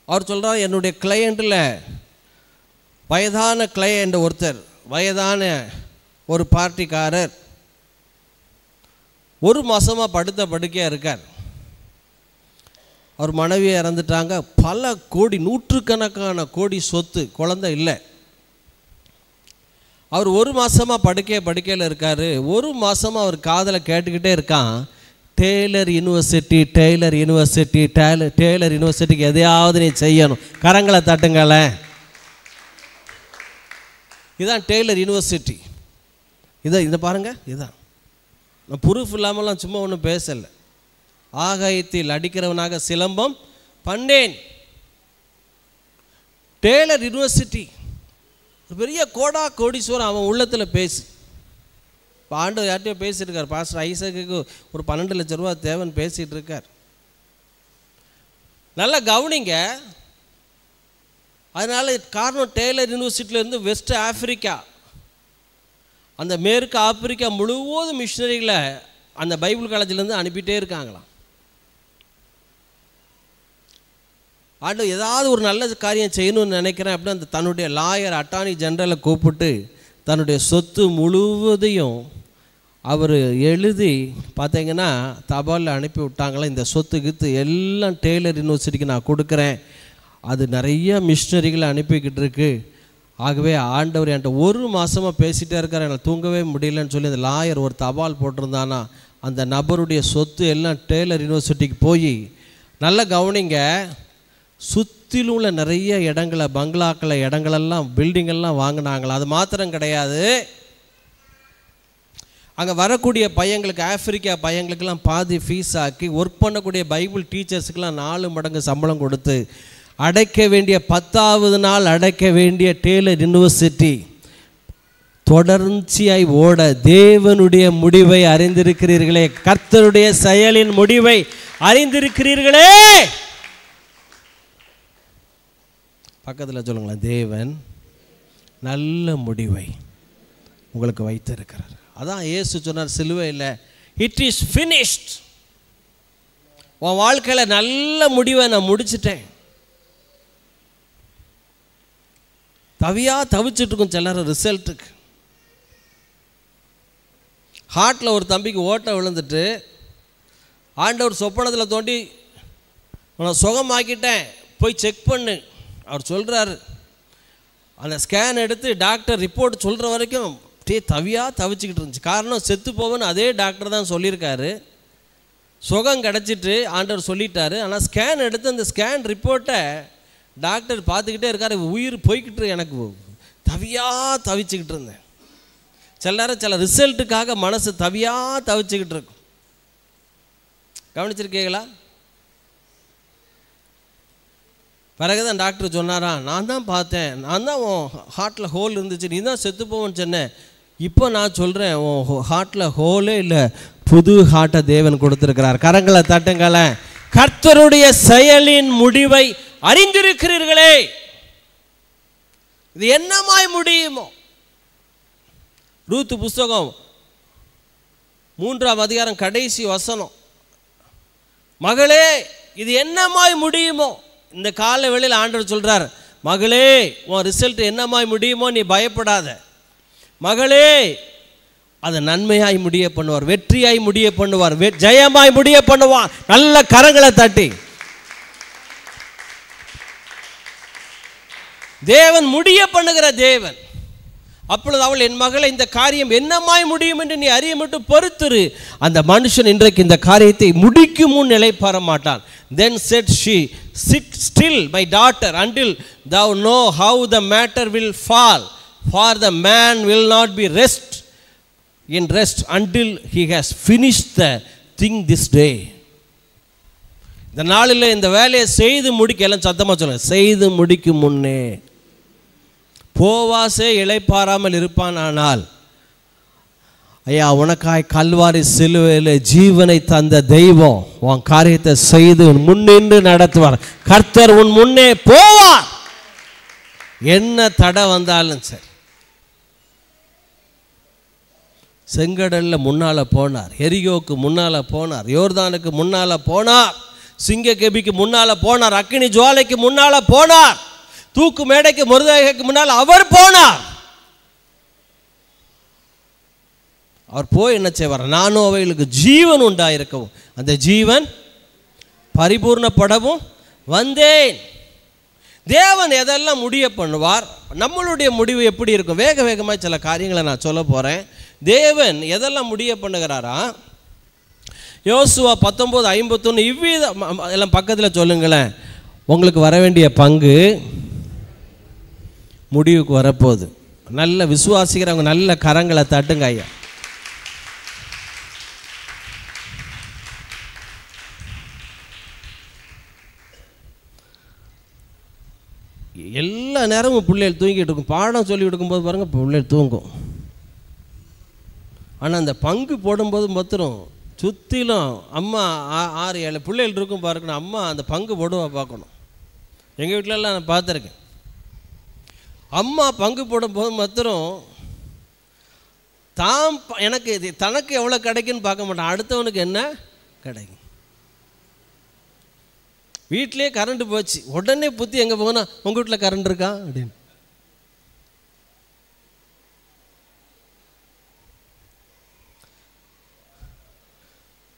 அவர் சொல்கிறார், என்னுடைய கிளையண்ட்டில் வயதான கிளையண்ட் ஒருத்தர், வயதான ஒரு பார்ட்டிக்காரர் 1 மாதமாக படுக்கையாக இருக்கார். அவர் மனைவியை இறந்துட்டாங்க. பல கோடி, 100கணக்கான கோடி சொத்து, குழந்தை இல்லை. அவர் 1 மாதமாக படுக்கையில் இருக்கார். 1 மாதமாக அவர் காதலை கேட்டுக்கிட்டே இருக்கான். டெய்லர் யூனிவர்சிட்டிக்கு எதையாவது நீ செய்யணும். கரங்களை தட்டுங்களேன். இதுதான் டெய்லர் யூனிவர்சிட்டி. இதை பாருங்கள், இதுதான். நான் ப்ரூஃப் இல்லாமலாம் சும்மா ஒன்றும் பேசலை. ஆகாயத்தில் அடிக்கிறவனாக சிலம்பம் பண்ணேன். டெய்லர் யூனிவர்சிட்டி பெரிய கோடீஸ்வரன் அவன் உள்ளத்தில் பேசி. இப்போ ஆண்டவர் யார்கிட்டையோ பேசியிருக்கார். பாஸ்டர் ஐசக்குக்கு ஒரு 12 லட்ச ரூபா தேவன் பேசிகிட்டு இருக்கார். நல்லா கவனிங்க. அதனால் காரணம், டெய்லர் யூனிவர்சிட்டியிலேருந்து வெஸ்ட் ஆஃப்ரிக்கா, அந்த மேற்கு ஆப்பிரிக்கா முழுவதும் மிஷினரிகளை அந்த பைபிள் காலேஜிலேருந்து அனுப்பிட்டே இருக்காங்களாம். ஆண்டவர் ஏதாவது ஒரு நல்ல காரியம் செய்யணும்னு நினைக்கிறேன் அப்படின்னு அந்த தன்னுடைய லாயர் அட்டார்னி ஜெனரலை கூப்பிட்டு தன்னுடைய சொத்து முழுவதையும் அவர் எழுதி பார்த்தீங்கன்னா தபாலில் அனுப்பி விட்டாங்களா. இந்த சொத்து கித்து எல்லாம் டெய்லர் யூனிவர்சிட்டிக்கு நான் கொடுக்குறேன், அது நிறைய மிஷினரிகளை அனுப்பிக்கிட்டு இருக்கு. ஆகவே ஆண்டவர் என்கிட்ட 1 மாதமாக பேசிகிட்டே இருக்கார், எனக்கு தூங்கவே முடியலன்னு சொல்லி அந்த லாயர் ஒரு தபால் போட்டிருந்தானா. அந்த நபருடைய சொத்து எல்லாம் டெய்லர் யூனிவர்சிட்டிக்கு போய், நல்லா கவனிங்க, சுற்றிலும் உள்ள நிறைய இடங்களை, பங்களாக்களை, இடங்களெல்லாம், பில்டிங்கெல்லாம் வாங்கினாங்களா. அது மாத்திரம் கிடையாது, அங்கே வரக்கூடிய பையங்களுக்கு, ஆப்பிரிக்கா பையங்களுக்கெல்லாம் பாதி ஃபீஸ் ஆக்கி, ஒர்க் பண்ணக்கூடிய பைபிள் டீச்சர்ஸுக்கெல்லாம் 4 மடங்கு சம்பளம் கொடுத்து அடைக்க வேண்டிய 10ஆவது நாள் அடைக்க வேண்டிய டெய்லர் யூனிவர்சிட்டி தொடர்ச்சியாய் ஓட தேவனுடைய முடிவை அறிந்திருக்கிறீர்களே, கர்த்தருடைய செயலின் முடிவை அறிந்திருக்கிறீர்களே. பக்கத்தில் சொல்லுங்களேன், தேவன் நல்ல முடிவை உங்களுக்கு வைத்திருக்கிறார். அதான் இயேசு சொன்னார் சிலுவையில், இட் இஸ் ஃபினிஷ்ட். உன் வாழ்க்கையில் நல்ல முடிவை நான் முடிச்சிட்டேன். தவிச்சிட்டு இருக்கும் சிலர் ரிசல்ட்டுக்கு. ஹார்ட்டில் ஒரு தம்பிக்கு ஓட்டை விழுந்துட்டு ஆண்டவர் சொப்பனத்தில் தோண்டி உன்னை சுகமாக்கிட்டேன், போய் செக் பண்ணு அவர் சொல்கிறாரு. அந்த ஸ்கேன் எடுத்து டாக்டர் ரிப்போர்ட் சொல்கிற வரைக்கும் தவிச்சிக்கிட்டு இருந்துச்சு. காரணம், செத்து போவேன்னு அதே டாக்டர் தான் சொல்லியிருக்காரு. சுகம் கிடச்சிட்டு ஆண்டவர் சொல்லிட்டாரு. ஆனால் ஸ்கேன் எடுத்து அந்த ஸ்கேன் ரிப்போர்ட்டை டாக்டர் பார்த்துக்கிட்டே இருக்கார். உயிர் போய்கிட்டு எனக்கு தவிச்சிக்கிட்டு இருந்தேன். சில ரிசல்ட்டுக்காக மனசு தவிச்சிக்கிட்டு இருக்கும். கவனிச்சிருக்கீங்களா? பிறகுதான் டாக்டர் சொன்னாரா, நான் தான் பார்த்தேன், நான் தான் உன் ஹார்ட்டில் ஹோல் இருந்துச்சு, நீ தான் செத்து போவேன்னு சொன்னேன். இப்போ நான் சொல்கிறேன், உன் ஹார்ட்டில் ஹோலே இல்லை, புது ஹார்ட்டை தேவன் கொடுத்துருக்கிறார். கரங்களை தட்டுங்களேன். கர்த்தருடைய செயலின் முடிவை அறிந்திருக்கிறீர்களே. இது என்னமாய் முடியுமோ? ரூத்து புஸ்தகம் 3ஆம் அதிகாரம் கடைசி வசனம், மகளே இது என்னமாய் முடியுமோ? இந்த கால வேளையில் ஆண்டவர் சொல்றார், மகளே உன் ரிசல்ட் என்னமாய் முடியுமோ நீ பயப்படாத. மகளே அதை நன்மையாய் முடிய பண்ணுவார், வெற்றியாய் முடிய பண்ணுவார், ஜெயமாய் முடிய பண்ணுவார். நல்ல கரங்களை தட்டி தேவன் முடிய பண்ணுகிற தேவன். அப்பொழுது அவள், என் மகளை இந்த காரியம் என்னமாய் முடியும் என்று நீ அறிய மட்டும் பொறுத்திரு. அந்த மனுஷன் இன்றைக்கு இந்த காரியத்தை முடிக்கும் முன் நிலைப்பார மாட்டான். Then said she, sit still my daughter until thou know how the matter will fall, for the man will not be rest until he has finished the thing this day. இந்த நாளில் இந்த வேலையை செய்து முடிக்க, எல்லாம் சத்தமாக சொல்லுங்க, செய்து முடிக்கும் முன்னே. போவாசே இளைப்பாராமல் இருப்பான், ஆனால் ஐயா உனக்காய் கல்வாரி சிலுவையில் ஜீவனை தந்த தெய்வம் உன் காரியத்தை செய்து முன்னின்று நடத்துவார். கர்த்தர் உன் முன்னே போவார். என்ன தடை வந்தாலும் சரி. செங்கடல்ல முன்னால போனார், எரிகோக்கு முன்னால போனார், யோர்தானுக்கு முன்னால போனார், சிங்க கெபிக்கு முன்னால போனார், அக்கினி ஜுவாலைக்கு முன்னால போனார், தூக்கு மேடைக்கு மொர்தெகாய்க்கு முன்னால் அவர் போனார். அவர் போய் என்ன செய்வார்? நானும் அவைகளுக்கு ஜீவன் உண்டாயிருக்கவும் அந்த ஜீவன் பரிபூர்ணப்படவும் வந்தேன். தேவன் எதெல்லாம் முடிய பண்ணுவார். நம்மளுடைய முடிவு எப்படி இருக்கும்? வேக வேகமாக சில காரியங்களை நான் சொல்ல போகிறேன். தேவன் எதெல்லாம் முடிய பண்ணுகிறாரா? யோசுவா 19:51 இவ்விதம் எல்லாம் பக்கத்தில் சொல்லுங்களேன். உங்களுக்கு வர வேண்டிய பங்கு முடிவுக்கு வரப்போகுது. நல்ல விசுவாசிக்கிறவங்க நல்ல கரங்களை தட்டுங்க ஐயா. எல்லா நேரமும் பிள்ளைகள் தூங்கிட்டு இருக்கும். பாடம் சொல்லி கொடுக்கும்போது பாருங்கள் பிள்ளைகள் தூங்கும். ஆனால் அந்த பங்கு போடும்போது மாத்திரம் சுற்றிலும் அம்மா 6-7 பிள்ளைகள் இருக்கும் பாருக்கணும். அம்மா அந்த பங்கு போடுவா பார்க்கணும். எங்கள் வீட்டிலலாம் நான் பார்த்துருக்கேன். அம்மா பங்கு போடும்போது மாத்திரம் எனக்கு தனக்கு எவ்வளோ கிடைக்குன்னு பார்க்க மாட்டான், அடுத்தவனுக்கு என்ன கிடைக்கும். வீட்டிலே கரண்ட் போச்சு, உடனே புத்தி எங்கே போனா, உங்கள் வீட்டில் கரண்ட் இருக்கா அப்படின்னு.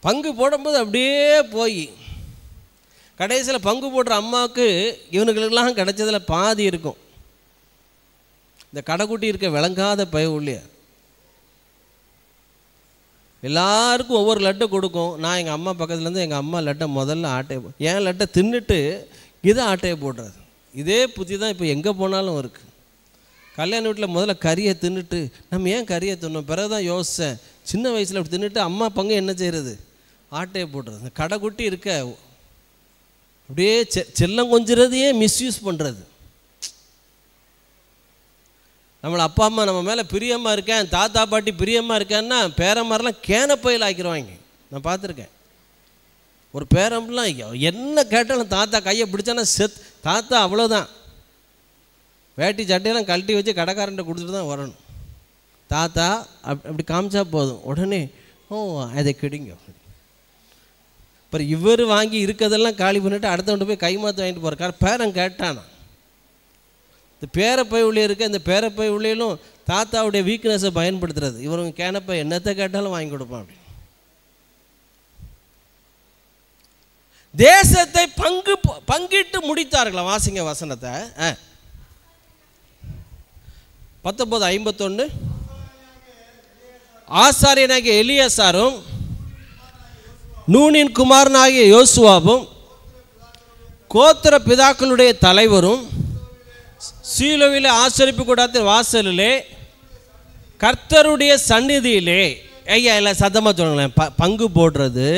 பங்கு போடும்போது அப்படியே போய் கடைசியில் பங்கு போடுற அம்மாவுக்கு இவனுங்களுக்கெல்லாம் கிடைச்சதில் பாதி இருக்கும். இந்த கடைக்குட்டி இருக்க விளங்காத பய உள்ளே எல்லாருக்கும் ஒவ்வொரு லட்டை கொடுக்கும். நான் எங்கள் அம்மா பக்கத்துலேருந்து எங்கள் அம்மா லட்டை முதல்ல என் லட்டை தின்னுட்டு இதை ஆட்டையை போடுறது. இதே புத்தி தான் இப்போ எங்கே போனாலும் இருக்குது. கல்யாண வீட்டில் முதல்ல கறியை தின்னுட்டு நம்ம ஏன் கறியை தின்னோம், பிறகு தான் யோசித்தேன். சின்ன வயசில் அப்படி தின்னுட்டு அம்மா பங்கு என்ன செய்கிறது, ஆட்டையை போடுறது. இந்த கடைக்குட்டி இருக்க அப்படியே செல்லம் கொஞ்சிறதையே மிஸ்யூஸ் பண்ணுறது. நம்மளை அப்பா அம்மா நம்ம மேலே பிரியமாக இருக்கேன், தாத்தா பாட்டி பிரியமாக இருக்கேன்னா பேரம்மாரெலாம் கேனப்பையில் ஆக்கிடுவாங்க. நான் பார்த்துருக்கேன். ஒரு பேரம்லாம் என்ன கேட்டாலும் தாத்தா கையை பிடிச்சானா தாத்தா அவ்வளோதான். வேட்டி சட்டையெல்லாம் கழட்டி வச்சு கடைக்காரன்ட்ட கொடுத்துட்டு தான் வரணும். தாத்தா அப்படி காமிச்சா போதும், உடனே அதை கெடுங்க. அப்புறம் இவர் வாங்கி இருக்கிறதெல்லாம் காலி பண்ணிவிட்டு அடுத்தவன்ட்டு போய் கைமாற்று வாங்கிட்டு போகிறார். பேரன் கேட்டானா, இந்த பேரப்பை உள்ளே இருக்க இந்த பேரப்பை உள்ளேலும் தாத்தாவுடைய வீக்னஸை பயன்படுத்துறது. இவருங்க கேனப்பை என்னத்தை கேட்டாலும் வாங்கி கொடுப்பான். அப்படி தேசத்தை பங்கிட்டு முடித்தார்களா? வாசிங்க வசனத்தை. 19:51. ஆசாரியனாகிய எலியாசாரும் நூனின் குமாரனாகிய யோசுவாவும் கோத்திர பிதாக்களுடைய தலைவரும் சீலோவிலே ஆசரிப்பு கூடாரத்தின் வாசலிலே கர்த்தருடைய சந்நிதியிலே, ஐயா எல்லாம் சத்தமாக சொல்லுங்களேன், பங்கு போடுறது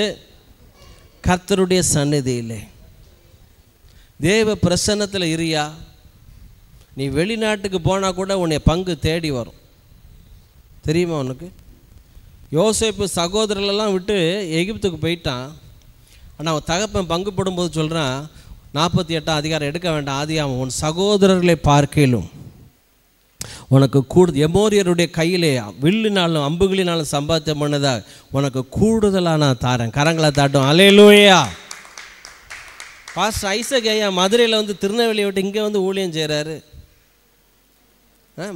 கர்த்தருடைய சந்நிதியிலே. தேவ பிரசன்னத்தில் இருயா. நீ வெளிநாட்டுக்கு போனால் கூட உன்னை பங்கு தேடி வரும். தெரியுமா உனக்கு? யோசேப்பு சகோதரர்களெல்லாம் விட்டு எகிப்துக்கு போயிட்டான். ஆனால் அவன் தகப்பன் பங்கு போடும்போது சொல்கிறான், 48 அதிகாரம் எடுக்க வேண்டாம், ஆதியாகமம், உன் சகோதரர்களை பார்க்கலும் உனக்கு எமோரியருடைய கையிலே வில்லினாலும் அம்புகளினாலும் சம்பாத்தியம் பண்ணதா உனக்கு கூடுதலாக நான் தாரேன். கரங்களை தாட்டும். அல்லேலூயா. பாஸ்டர் ஐசக் ஐயா மதுரையில் வந்து திருநெல்வேலியை விட்டு இங்கே வந்து ஊழியம் செய்கிறாரு.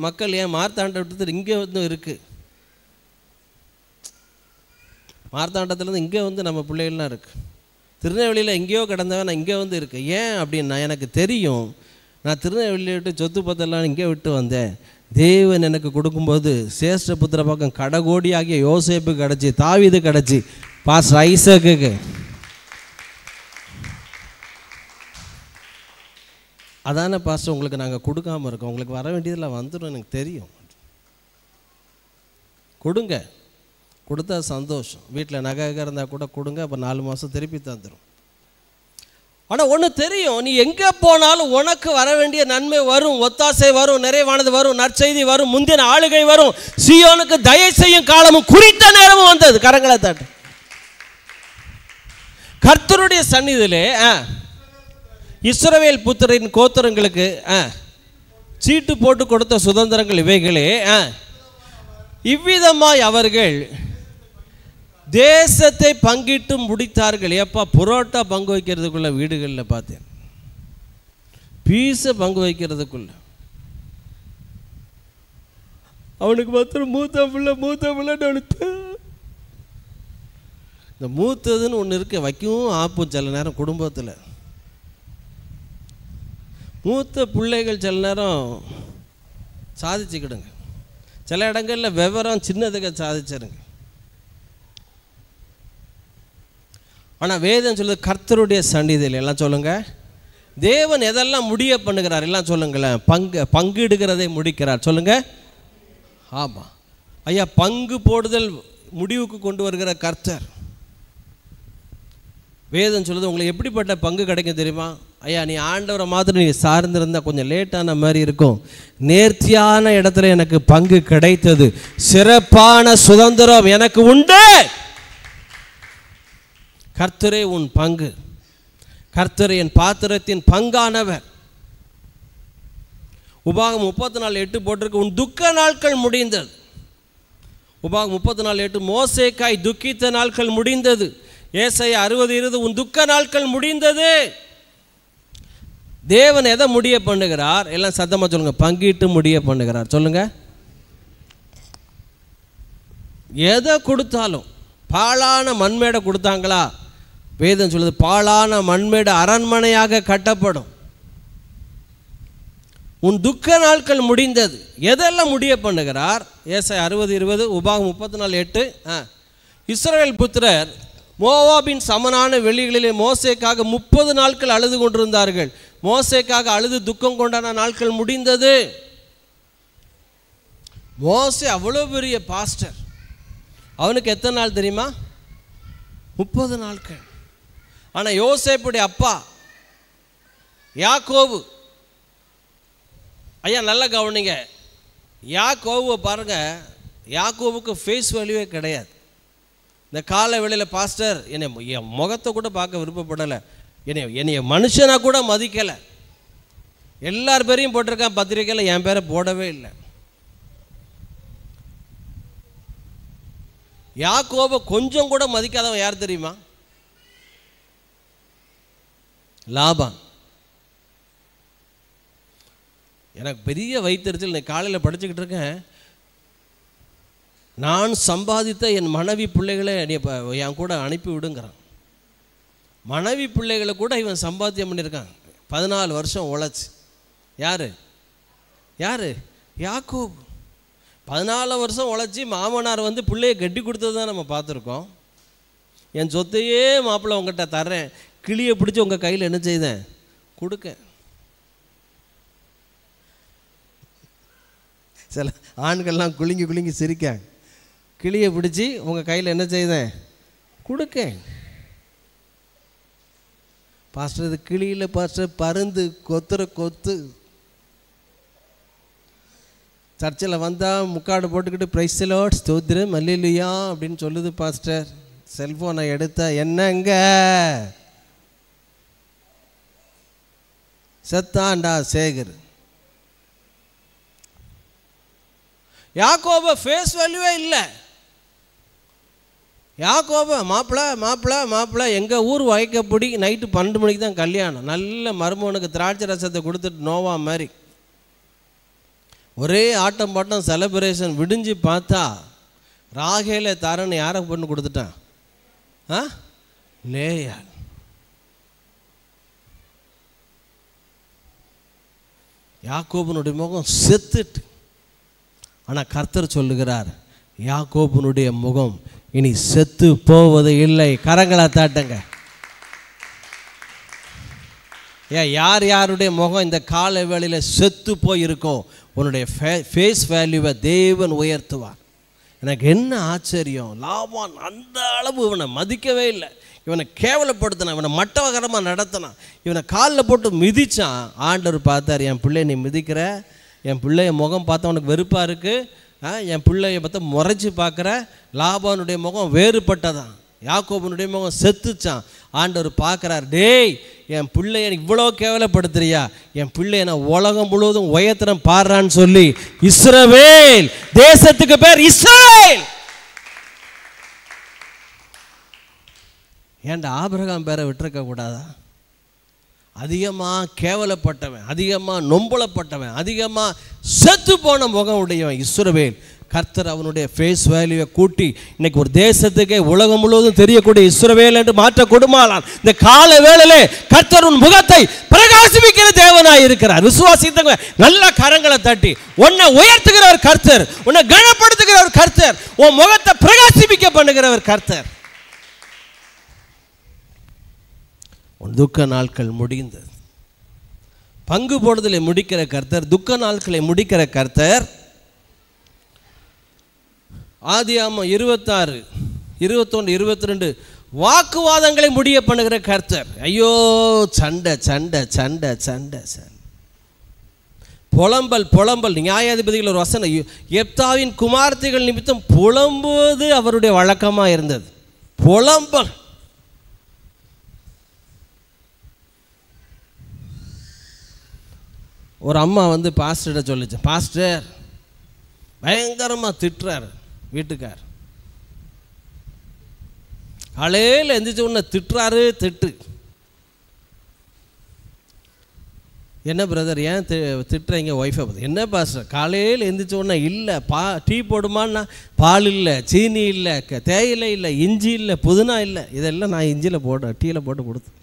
மக்கள் ஏன் மார்த்தாண்ட விட்டு இங்கே வந்து இருக்குது. மார்த்தாண்டத்துலேருந்து இங்கே வந்து நம்ம பிள்ளைகள்லாம் இருக்குது. திருநெல்வேலியில் எங்கேயோ கிடந்தவன் நான் இங்கே வந்து இருக்கேன். ஏன் அப்படின்னா எனக்கு தெரியும், நான் திருநெல்வேலியை விட்டு சொத்து பத்தெல்லாம் இங்கே விட்டு வந்தேன். தேவன் எனக்கு கொடுக்கும்போது சேஷ்ட புத்திர பக்கம் கடகோடி ஆகிய யோசேப்பு கிடச்சி, தாவீது கிடச்சி, பாஸ்டர் ஐசக்கு. அதான பாஸ்டர் உங்களுக்கு நாங்கள் கொடுக்காமல் இருக்கோம். உங்களுக்கு வர வேண்டியதில் வந்துடும், எனக்கு தெரியும். கொடுங்க, கொடுத்தா சந்தோஷம். வீட்டில் நகை இருந்தால் கூட கொடுங்க, அப்போ 4 மாதம் திருப்பி தந்துடும். ஆனால் ஒன்று தெரியும், நீ எங்கே போனாலும் உனக்கு வர வேண்டிய நன்மை வரும், ஒத்தாசை வரும், நிறைவானது வரும், நற்செய்தி வரும், முந்தின ஆளுகை வரும். சீயோனுக்கு தயை செய்யும் காலமும் குறித்த நேரமும் வந்தது. கரங்களை தாட்டு. கர்த்தருடைய சந்நிதியிலே இஸ்ரவேல் புத்திரின் கோத்திரங்களுக்கு சீட்டு போட்டு கொடுத்த சுதந்திரங்கள் இவைகளே. இவ்விதமாய் அவர்கள் தேசத்தை பங்கிட்டு முடித்தார்கள். எப்பா புரோட்டா பங்கு வைக்கிறதுக்குள்ள வீடுகளில் பார்த்தேன், பீஸை பங்கு வைக்கிறதுக்குள்ள அவனுக்கு மாத்திரம் மூத்த பிள்ளை. இந்த மூத்ததுன்னு ஒன்று இருக்கு, வைக்கவும் ஆப்பும் சில நேரம் குடும்பத்தில். மூத்த பிள்ளைகள் சில நேரம் சாதிச்சுக்கிடுங்க, சில இடங்களில் விவரம் சின்னதுக்கு சாதிச்சிருங்க. ஆனால் வேதம் சொல்லுது கர்த்தருடைய சந்நிதியில் எல்லாம் சொல்லுங்க, தேவன் எதெல்லாம் முடிய பண்ணுகிறார் எல்லாம் சொல்லுங்களேன். பங்கிடுகிறதை முடிக்கிறார். சொல்லுங்க. ஆமாம் ஐயா, பங்கு போடுதல் முடிவுக்கு கொண்டு வருகிற கர்த்தர். வேதம் சொல்லுது உங்களுக்கு எப்படிப்பட்ட பங்கு கிடைக்கும் தெரியுமா? ஐயா, நீ ஆண்டவரை மாத்திரம் நீ சார்ந்திருந்தால் கொஞ்சம் லேட்டான மாதிரி இருக்கும். நேர்த்தியான இடத்துல எனக்கு பங்கு கிடைத்தது, சிறப்பான சுதந்திரம் எனக்கு உண்டு. கர்த்தரே உன் பங்கு, கர்த்தரே என் பாத்திரத்தின் பங்கானவர். உபாகம் 34:8 போட்டிருக்கு, உன் துக்க நாட்கள் முடிந்தது. உபாகம் 34:8 மோசேக்காய் துக்கித்த நாட்கள் முடிந்தது. ஏசாயா 60:20 உன் துக்க நாட்கள் முடிந்தது. தேவன் எதை முடிய பண்ணுகிறார்? எல்லாம் சத்தமாக சொல்லுங்க, பங்கிட்டு முடிய பண்ணுகிறார். சொல்லுங்க. எதை கொடுத்தாலும், பாழான மண்மேடை கொடுத்தாங்களா? வேதம் சொல்லுது பாழான மண்மேடு அரண்மனையாக கட்டப்படும். உன் துக்க நாட்கள் முடிந்தது. எதெல்லாம் முடிய பண்ணுகிறார்? ஏசாயா 60:20 உபாகம் 34:8 இஸ்ரவேல் புத்திரர் மோவாபின் சமனான வெளிகளிலே மோசேக்காக 30 நாட்கள் அழுது கொண்டிருந்தார்கள். மோசேக்காக அழுது துக்கம் கொண்டான நாட்கள் முடிந்தது. மோசே அவ்வளோ பெரிய பாஸ்டர், அவனுக்கு எத்தனை நாள் தெரியுமா? 30 நாட்கள். ஆனால் யோசேப்புடைய அப்பா யாக்கோபு, ஐயா நல்லா கவனிங்க, யாக்கோபு பாருங்க, யாக்கோபுக்கு ஃபேஸ் வேல்யூவே கிடையாது. இந்த காலை வேளையில் பாஸ்டர் என்னை என் முகத்தை கூட பார்க்க விருப்பப்படலை, என்னைய மனுஷனாக கூட மதிக்கலை, எல்லார் பேரையும் போட்டிருக்கான் பத்திரிக்கையில், என் பேரை போடவே இல்லை. யாக்கோபை கொஞ்சம் கூட மதிக்காதவன் யார் தெரியுமா? லாபான். எனக்கு பெரிய வயிற்றுச்சல். இன்னைக்கு காலையில் படிச்சுக்கிட்டு இருக்கேன், நான் சம்பாதித்த என் மனைவி பிள்ளைகளை என் கூட அனுப்பி விடுங்கிறான். மனைவி பிள்ளைகளை கூட இவன் சம்பாத்தியம் பண்ணியிருக்கான். 14 வருஷம் உழைச்சி. யார் யார்? யாக்கோபு. 14 வருஷம் உழைச்சி மாமனார் வந்து பிள்ளையை கட்டி கொடுத்தது தான் நம்ம பார்த்துருக்கோம். என் சொத்தையே மாப்பிள்ளை உங்கள்கிட்ட தர்றேன், கிளியை பிடிச்சி உங்கள் கையில் என்ன செய்தேன்? கொடுக்க. சில ஆண்கள்லாம் குலுங்கி குலுங்கி சிரிக்க, கிளியை பிடிச்சி உங்கள் கையில் என்ன செய்தேன்? கொடுக்க. பாஸ்டர் இது கிளியில் பாஸ்டர், பருந்து கொத்துற கொத்து. சர்ச்சில் வந்தால் முக்காடு போட்டுக்கிட்டு பிரைஸ் தி லார்ட் ஸ்தோத்திரம் அல்லேலூயா அப்படின்னு சொல்லுது பாஸ்டர். செல்ஃபோனை எடுத்தா என்னங்க செத்தாண்டா சேகர். யாக்கோபு ஃபேஸ் வேல்யூவே இல்லை. யாக்கோபு மாப்பிள்ளை மாப்பிள்ளை மாப்பிள்ளை, எங்கள் ஊர் வயக்கப்படி நைட்டு 12 மணிக்கு தான் கல்யாணம். நல்ல மருமகனுக்கு திராட்சை ரசத்தை கொடுத்துட்டு நோவா மாதிரி ஒரே ஆட்டம் பாட்டம் செலிப்ரேஷன். விடிஞ்சு பார்த்தா ராகேல தரன்னு யாரை பொண்ணு கொடுத்துட்டான்? லேயாள். யாக்கோபனுடைய முகம் செத்துட்டு. ஆனால் கர்த்தர் சொல்லுகிறார், யாக்கோபனுடைய முகம் இனி செத்து போவது இல்லை. கரங்களை தாட்டுங்க. யார் யாருடைய முகம் இந்த கால வேளையில் செத்து போயிருக்கோ உன்னுடைய ஃபேஸ் வேல்யூவை தேவன் உயர்த்துவார். எனக்கு என்ன ஆச்சரியம், லாபான் அந்த அளவு இவனை மதிக்கவே இல்லை, இவனை கேவலப்படுத்தினான், இவனை மட்டவகரமாக நடத்தினான், இவனை காலில் போட்டு மிதித்தான். ஆண்டவர் பார்த்தார், என் பிள்ளைய நீ மிதிக்கிற, என் பிள்ளைய முகம் பார்த்தா உனக்கு வெறுப்பாக இருக்குது, என் பிள்ளைய பார்த்தா முறைச்சி பார்க்குற. லாபானுடைய முகம் வேறுபட்டதான், யாக்கோபனுடைய முகம் செத்துச்சான். ஆண்டவர் பார்க்குறார், டேய் என் பிள்ளைய இவ்வளோ கேவலப்படுத்துறியா, என் பிள்ளைய நான் உலகம் முழுவதும் உயர்த்தனம் பாடுறான்னு சொல்லி இஸ்ரவேல் தேசத்துக்கு பேர் இஸ்ரவேல். ஏன்டா ஆபிரகாம் பேரை விட்டுருக்க கூடாதா? அதிகமாக கேவலப்பட்டவன், அதிகமாக நொம்பலப்பட்டவன், அதிகமாக செத்து போன முகம் உடையவன் இஸ்ரவேல். கர்த்தர் அவனுடைய ஃபேஸ் வேல்யூவை கூட்டி இன்னைக்கு ஒரு தேசத்துக்கே உலகம் முழுவதும் தெரியக்கூடிய இஸ்ரவேல் என்று மாற்ற கொடுமாலாம். இந்த கால வேளையிலே கர்த்தர் உன் முகத்தை பிரகாசிப்பிக்கிற தேவனாய் இருக்கிறார். விசுவாசித்தவங்க நல்ல கரங்களை தட்டி உன்னை உயர்த்துகிறவர் கர்த்தர், உன்னை கனப்படுத்துகிறவர் கர்த்தர், உன் முகத்தை பிரகாசிப்பிக்க பண்ணுகிறவர் கர்த்தர். உன் துக்க நாட்கள் முடிந்தது. பங்கு போடுதலை முடிக்கிற கர்த்தர், துக்க நாட்களை முடிக்கிற கர்த்தர். ஆதியாகமம் 26, 21, 22 வாக்குவாதங்களை முடிய பண்ணுகிற கர்த்தர். ஐயோ சண்டை சண்டை சண்டை சண்டை சண்டை, புலம்பல் புலம்பல். நியாயாதிபதிகள் ஒரு வசனம், எப்தாவின் குமார்த்திகள் நிமித்தம் புலம்புவது அவருடைய வழக்கமாக இருந்தது. புலம்பல். ஒரு அம்மா வந்து பாஸ்டர்கிட்ட சொல்லிச்சு, பாஸ்டர் பயங்கரமாக திட்டுறாரு வீட்டுக்கார், காலையில் எந்திரிச்ச உடனே திட்டுறாரு திட்டு. என்ன பிரதர் ஏன் திட்டுறீங்க ஒய்ஃபை பற்றி? என்ன பாஸ்டர் காலையில் எந்திரிச்ச உடனே இல்லை டீ போடுமான்னா பால் இல்லை, சீனி இல்லை, தேயிலை இல்லை, இஞ்சி இல்லை, புதினா இல்லை. இதெல்லாம் நான் இஞ்சியில் போட்டேன், டீயில் போட்டு கொடுத்தேன்.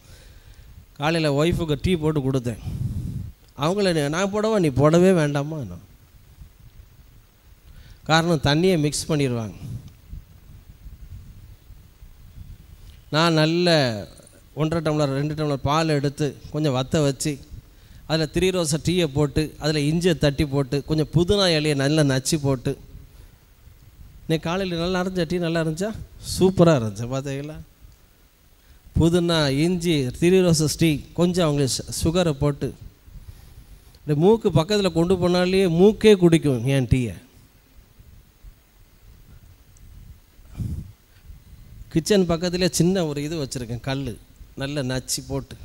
காலையில் ஒய்ஃபுக்கு டீ போட்டு கொடுத்தேன். அவங்கள நான் போடவா, நீ போடவே வேண்டாமா? காரணம் தண்ணியை மிக்ஸ் பண்ணிடுவாங்க. நான் நல்ல 1.5 டம்ளர் 2 டம்ளர் பால் எடுத்து கொஞ்சம் வற்ற வச்சு அதில் 3 ரோஸை டீயை போட்டு அதில் இஞ்சியை தட்டி போட்டு கொஞ்சம் புதினா இலையை நல்லா நச்சு போட்டு, இன்னைக்கு காலையில் நல்லா இருந்துச்சா டீ? நல்லா இருந்துச்சா? சூப்பராக இருந்துச்சு. பார்த்தீங்களா? புதினா, இஞ்சி, 3 ரோஸஸ் டீ, கொஞ்சம் அவங்களுக்கு சுகரை போட்டு இந்த மூக்கு பக்கத்தில் கொண்டு போனாலே மூக்கே குடிக்கும் என் டீயை. கிச்சன் பக்கத்துலேயே சின்ன ஒரு இது வச்சுருக்கேன், கல் நல்ல நச்சு போட்டு.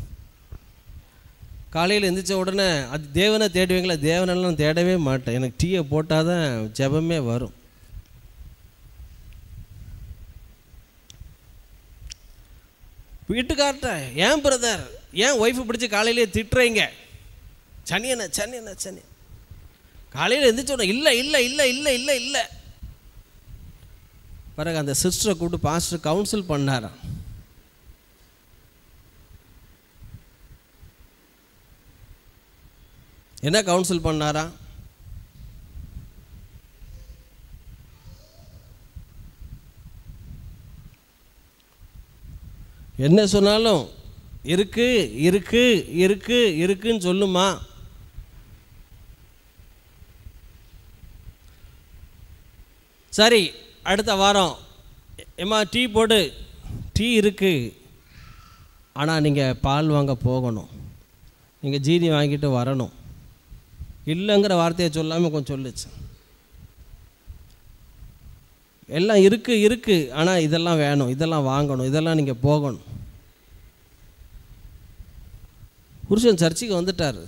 காலையில் எழுந்திரிச்ச உடனே அது தேவனை தேடுவீங்களா? தேவனெல்லாம் தேடவே மாட்டேன். எனக்கு டீயை போட்டால் தான் ஜெபமே வரும். வீட்டுக்கார்ட்ட, ஏன் பிரதர், ஏன் ஒய்ஃபு பிடிச்சி காலையிலே திட்டுறீங்க? சனி என்ன சனி என்ன சனி. காலையில் எழுந்திரிச்ச உடனே இல்லை இல்லை இல்லை இல்லை இல்லை இல்லை. பிறகு அந்த சிஸ்டரை கூப்பிட்டு பாஸ்டர் கவுன்சில் பண்ணாராம். என்ன கவுன்சில் பண்ணாரா? என்ன சொன்னாலும் இருக்கு இருக்கு இருக்கு இருக்குன்னு சொல்லுமா. சரி, அடுத்த வாரம் ஏம்மா டீ போடு. டீ இருக்குது, ஆனால் நீங்கள் பால் வாங்க போகணும், நீங்கள் ஜீனி வாங்கிட்டு வரணும். இல்லைங்கிற வார்த்தையை சொல்லாமல் கொஞ்சம் சொல்லுச்சு. எல்லாம் இருக்குது இருக்குது, ஆனால் இதெல்லாம் வேணும், இதெல்லாம் வாங்கணும், இதெல்லாம் நீங்கள் போகணும். புருஷன் சர்ச்சுக்கு வந்துட்டார்.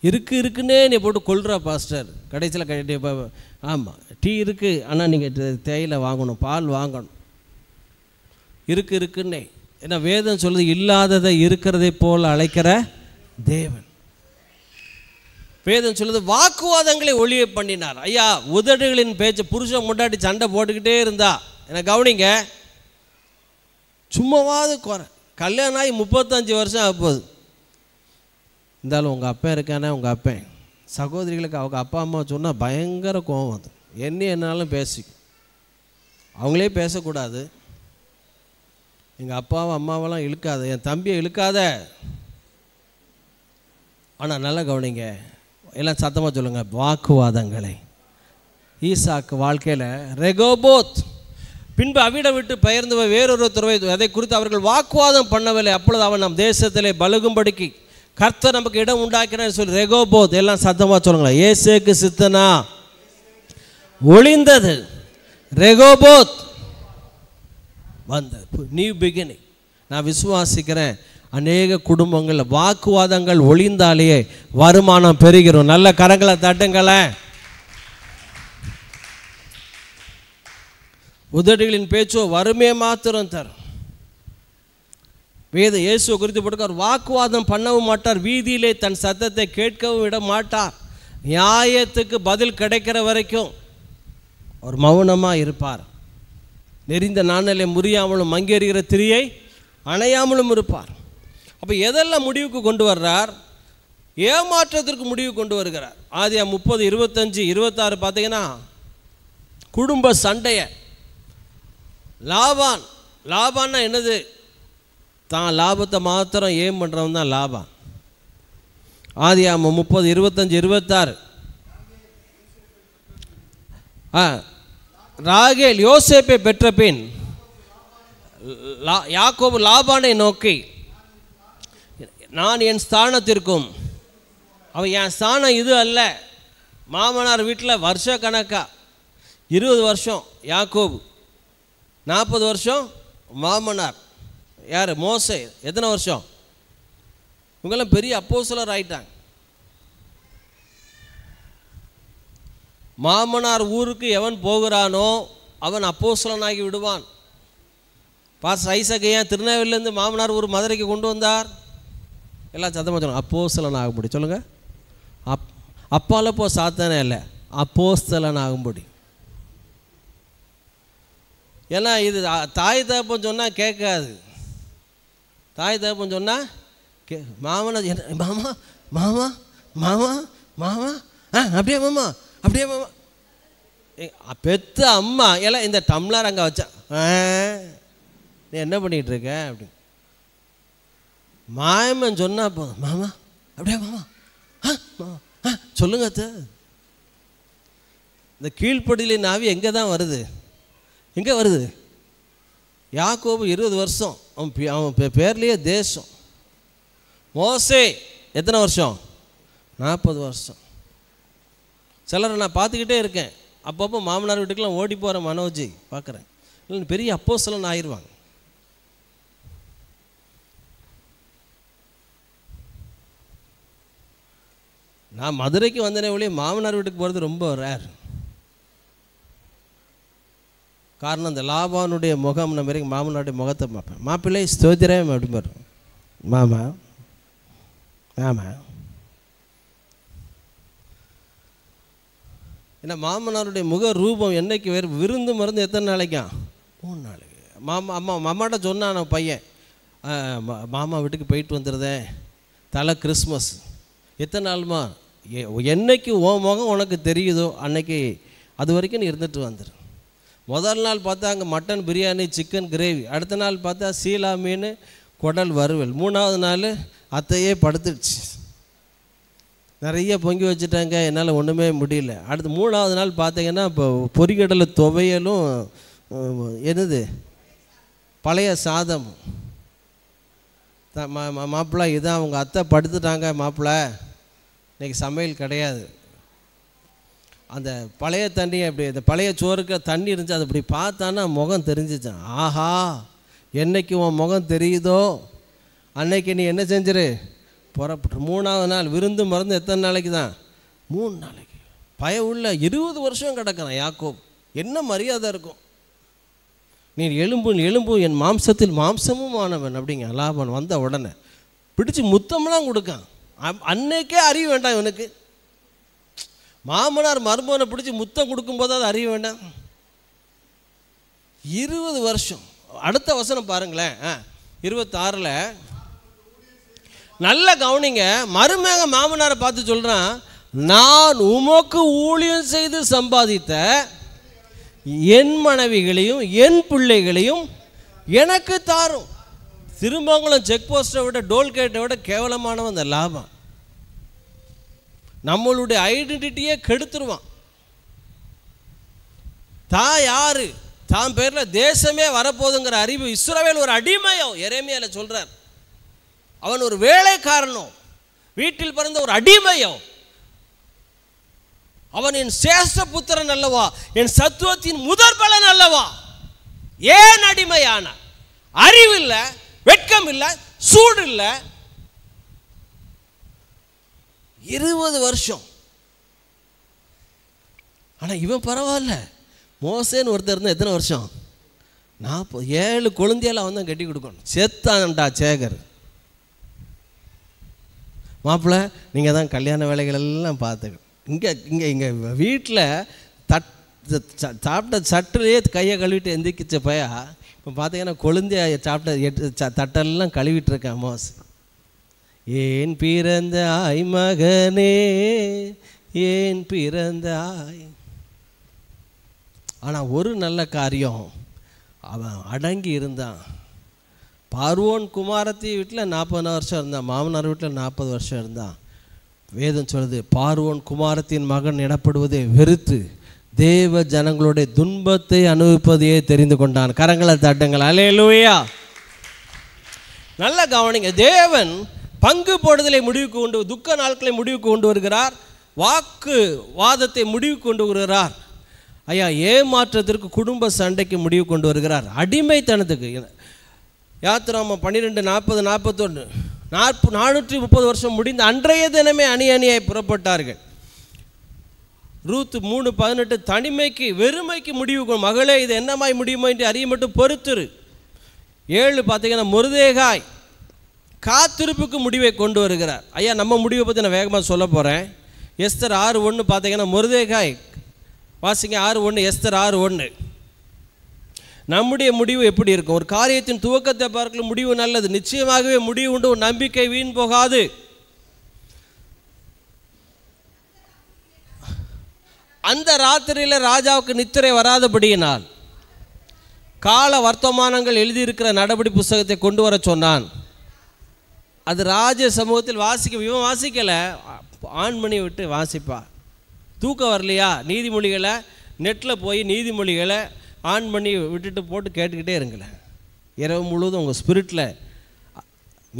இருக்குன்னே நீ போட்டு கொள்றா பாஸ்டர். கடைசியில் ஆமாம் டீ இருக்குது, ஆனால் நீங்கள் தேயிலை வாங்கணும், பால் வாங்கணும். இருக்குன்னே. ஏன்னா வேதம் சொல்லுது, இல்லாததை இருக்கிறதை போல் அழைக்கிற தேவன். வேதம் சொல்லுது, வாக்குவாதங்களை ஒழிய பண்ணினார். ஐயா, உதடுகளின் பேச்சு, புருஷன் முன்னாடி சண்டை போட்டுக்கிட்டே இருந்தா என்ன கவனிங்க, சும்மாவாது குறை. கல்யாணம் ஆகி 35 வருஷம் ஆகுது. இருந்தாலும் உங்கள் அப்பா இருக்கானே, உங்கள் அப்பன் சகோதரிகளுக்கு அவங்க அப்பா அம்மா சொன்னால் பயங்கர கோவம். அது என்னாலும் பேசிக்கும். அவங்களே பேசக்கூடாது. எங்கள் அப்பாவும் அம்மாவெல்லாம் இழுக்காத, என் தம்பியை இழுக்காத. ஆனால் நல்லா கவனிங்க, எல்லாம் சத்தமாக சொல்லுங்கள், வாக்குவாதங்களை. ஈசாக்கு வாழ்க்கையில் ரெகோபோத் பின்பு அவிட விட்டு பெயர்ந்து வேறொரு துறவை, அதை குறித்து அவர்கள் வாக்குவாதம் பண்ணவில்லை. அப்பொழுது அவன் நம் தேசத்திலே பலுகும்படிக்கு கர்த்தர் நமக்கு இடம் உண்டாக்கினான்னு சொல்லி ரெகோபோத். எல்லாம் சத்தமாக சொல்லுங்களேன், ஏசேக்கு சித்தனா ஒளிந்தது, ரெகோபோத் வந்தது. New beginning. நான் விசுவாசிக்கிறேன், அநேக குடும்பங்களில் வாக்குவாதங்கள் ஒளிந்தாலேயே வருமானம் பெருகிறோம். நல்ல கரங்களை தட்டுங்களேன். உதடுகளின் பேச்சோ வறுமையை மாத்திரம் தரும். வேத இயேசுவை குறித்து போட்டுக்கார், வாக்குவாதம் பண்ணவும் மாட்டார், வீதியிலே தன் சத்தத்தை கேட்கவும் விட மாட்டார். நியாயத்துக்கு பதில் கிடைக்கிற வரைக்கும் அவர் மௌனமாக இருப்பார். நெறிந்த நாணலை முறியாமலும் மங்கேறுகிற திரியை அணையாமலும் இருப்பார். அப்போ எதெல்லாம் முடிவுக்கு கொண்டு வர்றார்? ஏமாற்றத்திற்கு முடிவு கொண்டு வருகிறார். ஆதியா 30, 25, 26 பார்த்தீங்கன்னா குடும்ப சண்டையை. லாபான்னா என்னது? தான் லாபத்தை மாத்திரம் ஏம் பண்ணுறவன் தான் லாபான். ஆதியாகமம் 30, 25, 26. ராகேல் யோசேப்பை பெற்ற பின் யாக்கோபு லாபானை நோக்கி, நான் என் ஸ்தானத்திற்கும், அவன் என் ஸ்தானம் இது அல்ல. மாமனார் வீட்டில் வருஷ கணக்கா 20 வருஷம் யாக்கோபு, 40 வருஷம் மாமனார். யார்? மோசே. எத்தனை வருஷம்? இவங்கெல்லாம் பெரிய அப்போஸ்தலர் ஆயிட்டாங்க. மாமனார் ஊருக்கு எவன் போகிறானோ அவன் அப்போஸ்தலனாகி விடுவான். பாஸ்டர் ஐசக் ஏன் திருநெல்வேலியிலேருந்து மாமனார் ஊர் மதுரைக்கு கொண்டு வந்தார்? எல்லாம் சத்தமாக சொல்லுங்க, அப்போஸ்தலன் ஆகும்படி சொல்லுங்க. அப்பால போ சாத்தானே இல்லை, அப்போஸ்தலன் ஆகும்படி. ஏன்னா இது தாய் தகப்பன் சொன்னால் கேட்காது. தாய் தகப்பன் சொன்னால் மாமனார் மாமா மாமா மாமா மாமா அப்படியே மாமா அப்படியே மாமா. பெத்த அம்மா எல்லாம் இந்த டம்ளர் அங்கே வச்சா, நீ என்ன பண்ணிகிட்டு இருக்க அப்படி. மாயம்மன் சொன்னா போதும், மாமா அப்படியே மாமா சொல்லுங்க அத்தை. இந்த கீழ்ப்படியில நாவி எங்கே தான் வருது? எங்கே வருது? யாக்கோபு 20 வருஷம், அவன் பேர்லேயே தேசம். மோசே எத்தனை வருஷம்? 40 வருஷம். சிலரை நான் பார்த்துக்கிட்டே இருக்கேன். அப்பப்போ மாமனார் வீட்டுக்கெல்லாம் ஓடி போகிற மனோஜி பார்க்குறேன். இல்லை பெரிய அப்போஸ்தலன் ஆயிடுவாங்க. நான் மதுரைக்கு வந்தனே ஒழிய மாமனார் வீட்டுக்கு போகிறது ரொம்ப ரேர். காரணம் அந்த லாபானுடைய முகம் நம்ம வரைக்கும் மாமனாருடைய முகத்தை பார்ப்பேன். மாப்பிள்ளை ஸ்தோத்திரம் அப்படிம்பார். மாமா ஆமா. ஏன்னா மாமனாருடைய முக ரூபம் என்னைக்கு வேறு விருந்து மருந்து எத்தனை நாளைக்கா? 3 நாளைக்கு. அம்மாட்ட சொன்னான் பையன், மாமா வீட்டுக்கு போயிட்டு வந்துடுதேன், தலை கிறிஸ்மஸ். எத்தனை நாளுமா? என்னைக்கு ஓ முகம் உனக்கு தெரியுதோ அன்னைக்கு அது வரைக்கும் நீ இருந்துட்டு வந்துடு. முதல் நாள் பார்த்தா அங்கே மட்டன் பிரியாணி, சிக்கன் கிரேவி. அடுத்த நாள் பார்த்தா சீலா மீன், குடல் வறுவல். 3ஆவது நாள் அத்தையே படுத்துடுச்சு, நிறைய பொங்கி வச்சுட்டாங்க, என்னால் ஒன்றுமே முடியல. அடுத்து 3ஆவது நாள் பார்த்தீங்கன்னா இப்போ பொரிகடலை துவையலும் என்னது பழைய சாதம். மாப்பிள்ளை இதான் அவங்க அத்தை படுத்துட்டாங்க மாப்பிள்ளை, இன்றைக்கி சமையல் கிடையாது. அந்த பழைய தண்ணி அப்படி அந்த பழைய சோறுக்கு தண்ணி இருந்துச்சு, அது அப்படி பார்த்தானா முகம் தெரிஞ்சிச்சான். ஆஹா, என்னைக்கு உன் முகம் தெரியுதோ அன்னைக்கு நீ என்ன செஞ்சிரு, புறப்பட்டு. 3ஆவது நாள் விருந்து மறந்து எத்தனை நாளைக்கு தான்? 3 நாளைக்கு. உள்ள 20 வருஷம் கிடக்கிறான் யாக்கோப். என்ன மரியாதை இருக்கும்? நீ எலும்பு என் மாம்சத்தில் மாம்சமும் ஆனவன் அப்படிங்க. லாபன் வந்த உடனே பிடிச்சி முத்தம்லாம் கொடுக்கான். அன்னைக்கே அறிய வேண்டாம் இவனுக்கு. மாமனார் மருமகனை பிடிச்சி முத்தம் கொடுக்கும்போது அது அறிய வேண்டாம். 20 வருஷம். அடுத்த வசனம் பாருங்களேன், 26ல் நல்ல கவனிங்க. மருமக மாமனாரை பார்த்து சொல்கிறான், நான் உமக்கு ஊழியம் செய்து சம்பாதித்த என் மனைவிகளையும் என் பிள்ளைகளையும் எனக்கு தாரும். திருமங்கலம் செக் போஸ்ட்டை விட டோல்கேட்டை விட கேவலமானவன் அந்த லாபம். நம்மளுடைய ஐடென்டிட்டியே கெடுத்துருவான். தான் யாரு, தான் பேரில் தேசமே வரப்போகுதுங்கிற அறிவு. இஸ்ரவேல் ஒரு அடிமையோ எரேமியால சொல்கிறார். அவன் ஒரு வேலைக்காரனோ, வீட்டில் பிறந்த ஒரு அடிமையோ. அவன் என் சேஷ்ட புத்திரன் அல்லவா, என் சத்துவத்தின் முதற் பலன் அல்லவா. ஏன் அடிமையான? அறிவு இல்லை, வெட்கம் இல்லை, சூடு இல்லை. 20 வருஷம். ஆனால் இவன் பரவாயில்ல. மோசேன்னு ஒருத்தர் இருந்தால் எத்தனை வருஷம்? 7 குழந்தையால் அவன் தான் கட்டி கொடுக்கணும். செத்தான்டா சேகர். மாப்பிள்ளை நீங்கள் தான் கல்யாண வேலைகள் எல்லாம் பார்த்துக்கணும். இங்கே வீட்டில் சாப்பிட்ட சட்டுலேயே கையை கழுவிட்டு எந்திரிச்ச பையா இப்போ பார்த்தீங்கன்னா கொழுந்தைய சாப்பிட்ட தட்டெல்லாம் கழுவிட்டுருக்கேன். மோஸ் ஏன் பிறந்தாய் மகனே, ஏன் பிறந்தாய். ஆனால் ஒரு நல்ல காரியம், அவன் அடங்கி இருந்தான். பார்வோன் குமாரத்தி வீட்டில் 40 வருஷம் இருந்தான், மாமனார் வீட்டில் 40 வருஷம் இருந்தான். வேதம் சொல்லுது, பார்வோன் குமாரத்தின் மகன் எனப்படுவதை வெறுத்து தேவ ஜனங்களுடைய துன்பத்தை அனுபவிப்பதையே தெரிந்து கொண்டான். கரங்களை தட்டுங்கள், அல்லேலூயா. நல்ல கவனிங்க. தேவன் பங்கு போடுதலை முடிவுக்கு கொண்டு, துக்க நாட்களை முடிவுக்கு கொண்டு வருகிறார். வாக்கு வாதத்தை முடிவுக்கு கொண்டு வருகிறார். ஐயா, ஏமாற்றத்திற்கு, குடும்ப சண்டைக்கு முடிவு கொண்டு வருகிறார். அடிமைத்தனத்துக்கு யாத்திராமம் 12, 40, 41 430 வருஷம் முடிந்த அன்றைய தினமே அணியாய் புறப்பட்டார்கள். ரூத் 3:18 தனிமைக்கு வெறுமைக்கு முடிவு. மகளே, இது என்னமாய் முடியுமோ என்று அறிய மட்டும் பொறுத்துரு. 7 பார்த்தீங்கன்னா மொர்தெகாய் காத்திருப்புக்கு முடிவை கொண்டு வருகிறார். ஐயா, நம்ம முடிவை பற்றி நான் வேகமாக சொல்ல போகிறேன். எஸ்தர் 6:1 பார்த்தீங்கன்னா மொர்தெகாய் வாசிங்க. 6:1 எஸ்தர் 6:1. நம்முடைய முடிவு எப்படி இருக்கும்? ஒரு காரியத்தின் துவக்கத்தை பார்க்கல முடிவு நல்லது, நிச்சயமாகவே முடிவு உண்டு, ஒரு நம்பிக்கை வீண் போகாது. அந்த ராத்திரியில் ராஜாவுக்கு நித்திரை வராதபடியினால் கால வர்த்தமானங்கள் எழுதியிருக்கிற நடபடி புஸ்தகத்தை கொண்டு வர சொன்னான். அது ராஜ சமூகத்தில் வாசிக்க, இவன் வாசிக்கலை, ஆன் பண்ணி விட்டு வாசிப்பா. தூக்கம் வரலையா, நீதிமொழிகளை நெட்டில் போய் நீதிமொழிகளை ஆன் பண்ணி விட்டுட்டு போட்டு கேட்டுக்கிட்டே இருங்களேன். இரவு முழுவதும் உங்கள் ஸ்பிரிட்டில்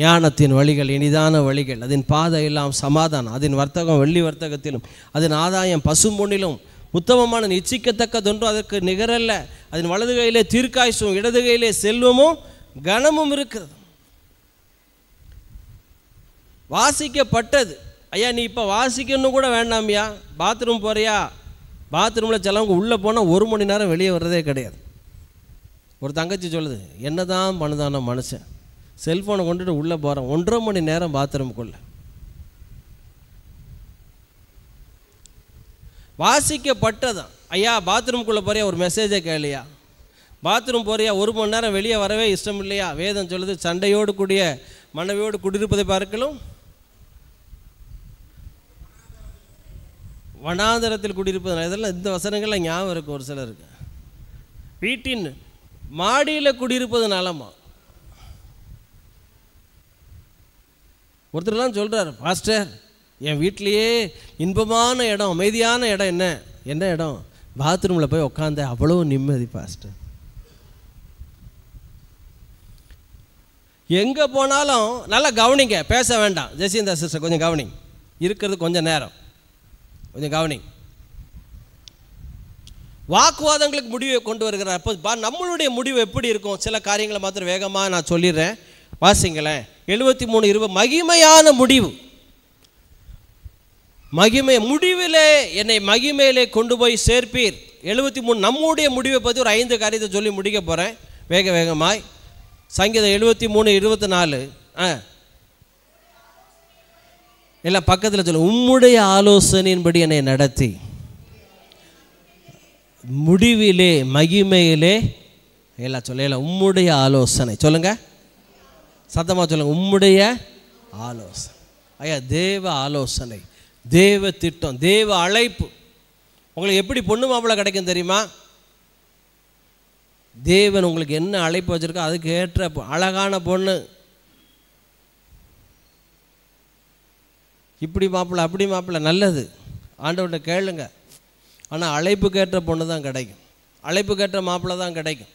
ஞானத்தின் வழிகள் இனிதான வழிகள், அதன் பாதை எல்லாம் சமாதானம், அதன் வர்த்தகம் வெள்ளி வர்த்தகத்திலும், அதன் ஆதாயம் பசும்பொன்னிலும், உத்தமமான இச்சிக்கத்தக்கதொன்றும் அதற்கு நிகரல்ல. அதன் வலது கையிலே தீர்க்காயுசும் இடது கையிலே செல்வமும் கனமும் இருக்கிறது. வாசிக்கப்பட்டது. ஐயா நீ இப்போ வாசிக்கணும் கூட வேண்டாம்யா, பாத்ரூம் போறியா, பாத்ரூமில் சிலவங்க உள்ளே போனால் 1 மணி நேரம் வெளியே வர்றதே கிடையாது. ஒரு தங்கச்சி சொல்லுது, என்ன தான் பண்ணுதானோ மனுஷன், செல்ஃபோனை கொண்டுட்டு உள்ளே போகிறேன் 1.5 மணி நேரம் பாத்ரூமுக்குள்ளே. வாசிக்கப்பட்டதான். ஐயா பாத்ரூம்குள்ளே போறியா, ஒரு மெசேஜை கேளியா, பாத்ரூம் போறியா, 1 மணி நேரம் வெளியே வரவே இஷ்டம் இல்லையா. வேதம் சொல்லுது, சண்டையோடு கூடிய மனைவியோடு குடியிருப்பதை பார்க்கலும் வனாந்தரத்தில் குடியிருப்பது. இதெல்லாம் இந்த வசனங்கள்லாம் ஞாபகம் இருக்குது ஒரு சிலருக்கு. வீட்டின் மாடியில் குடியிருப்பது நலமா. ஒருத்தர்லாம் சொல்கிறார், பாஸ்டர் என் வீட்டிலையே இன்பமான இடம், அமைதியான இடம் என்ன இடம், பாத்ரூமில் போய் உட்காந்து அவ்வளோ நிம்மதி பாஸ்டர். எங்கே போனாலும் நல்லா கவனிங்க, பேச வேண்டாம். ஜெசிந்தா சிஸ்டர் கொஞ்சம் கவனிங்க, இருக்கிறது கொஞ்சம் நேரம், கொஞ்சம் கவனிங்க. வாக்குவாதங்களுக்கு முடிவை கொண்டு வருகிறார். அப்போ நம்மளுடைய முடிவு எப்படி இருக்கும்? சில காரியங்களை மாத்திரம் வேகமாக நான் சொல்லிடுறேன், வாசிங்களேன். 73:20 மகிமையான முடிவு. மகிமை முடிவிலே என்னை மகிமையிலே கொண்டு போய் சேர்ப்பீர். 73 நம்முடைய முடிவை பற்றி ஒரு 5 காரியத்தை சொல்லி முடிக்க போகிறேன் வேகமாய். சங்கீதம் 73:24 எல்லாம் பக்கத்தில் சொல்லு. உம்முடைய ஆலோசனையின்படி என்னை நடத்தி முடிவிலே மகிமையிலே எல்லாம் சொல்ல. உம்முடைய ஆலோசனை சொல்லுங்க, சத்தமாக சொல்லுங்க. உம்முடைய ஆலோசனை. ஐயா தேவ ஆலோசனை, தேவ திட்டம், தேவ அழைப்பு. உங்களுக்கு எப்படி பொண்ணு மாப்பிள்ளை கிடைக்கும் தெரியுமா? தேவன் உங்களுக்கு என்ன அழைப்பு வச்சுருக்கோ அதுக்கு ஏற்ற அழகான பொண்ணு. இப்படி மாப்பிள்ளை அப்படி மாப்பிள்ளை நல்லது, ஆண்டவன்கிட்ட கேளுங்க. ஆனால் அழைப்புக்கு ஏற்ற பொண்ணு தான் கிடைக்கும், அழைப்புக்கு ஏற்ற மாப்பிள்ளை தான் கிடைக்கும்.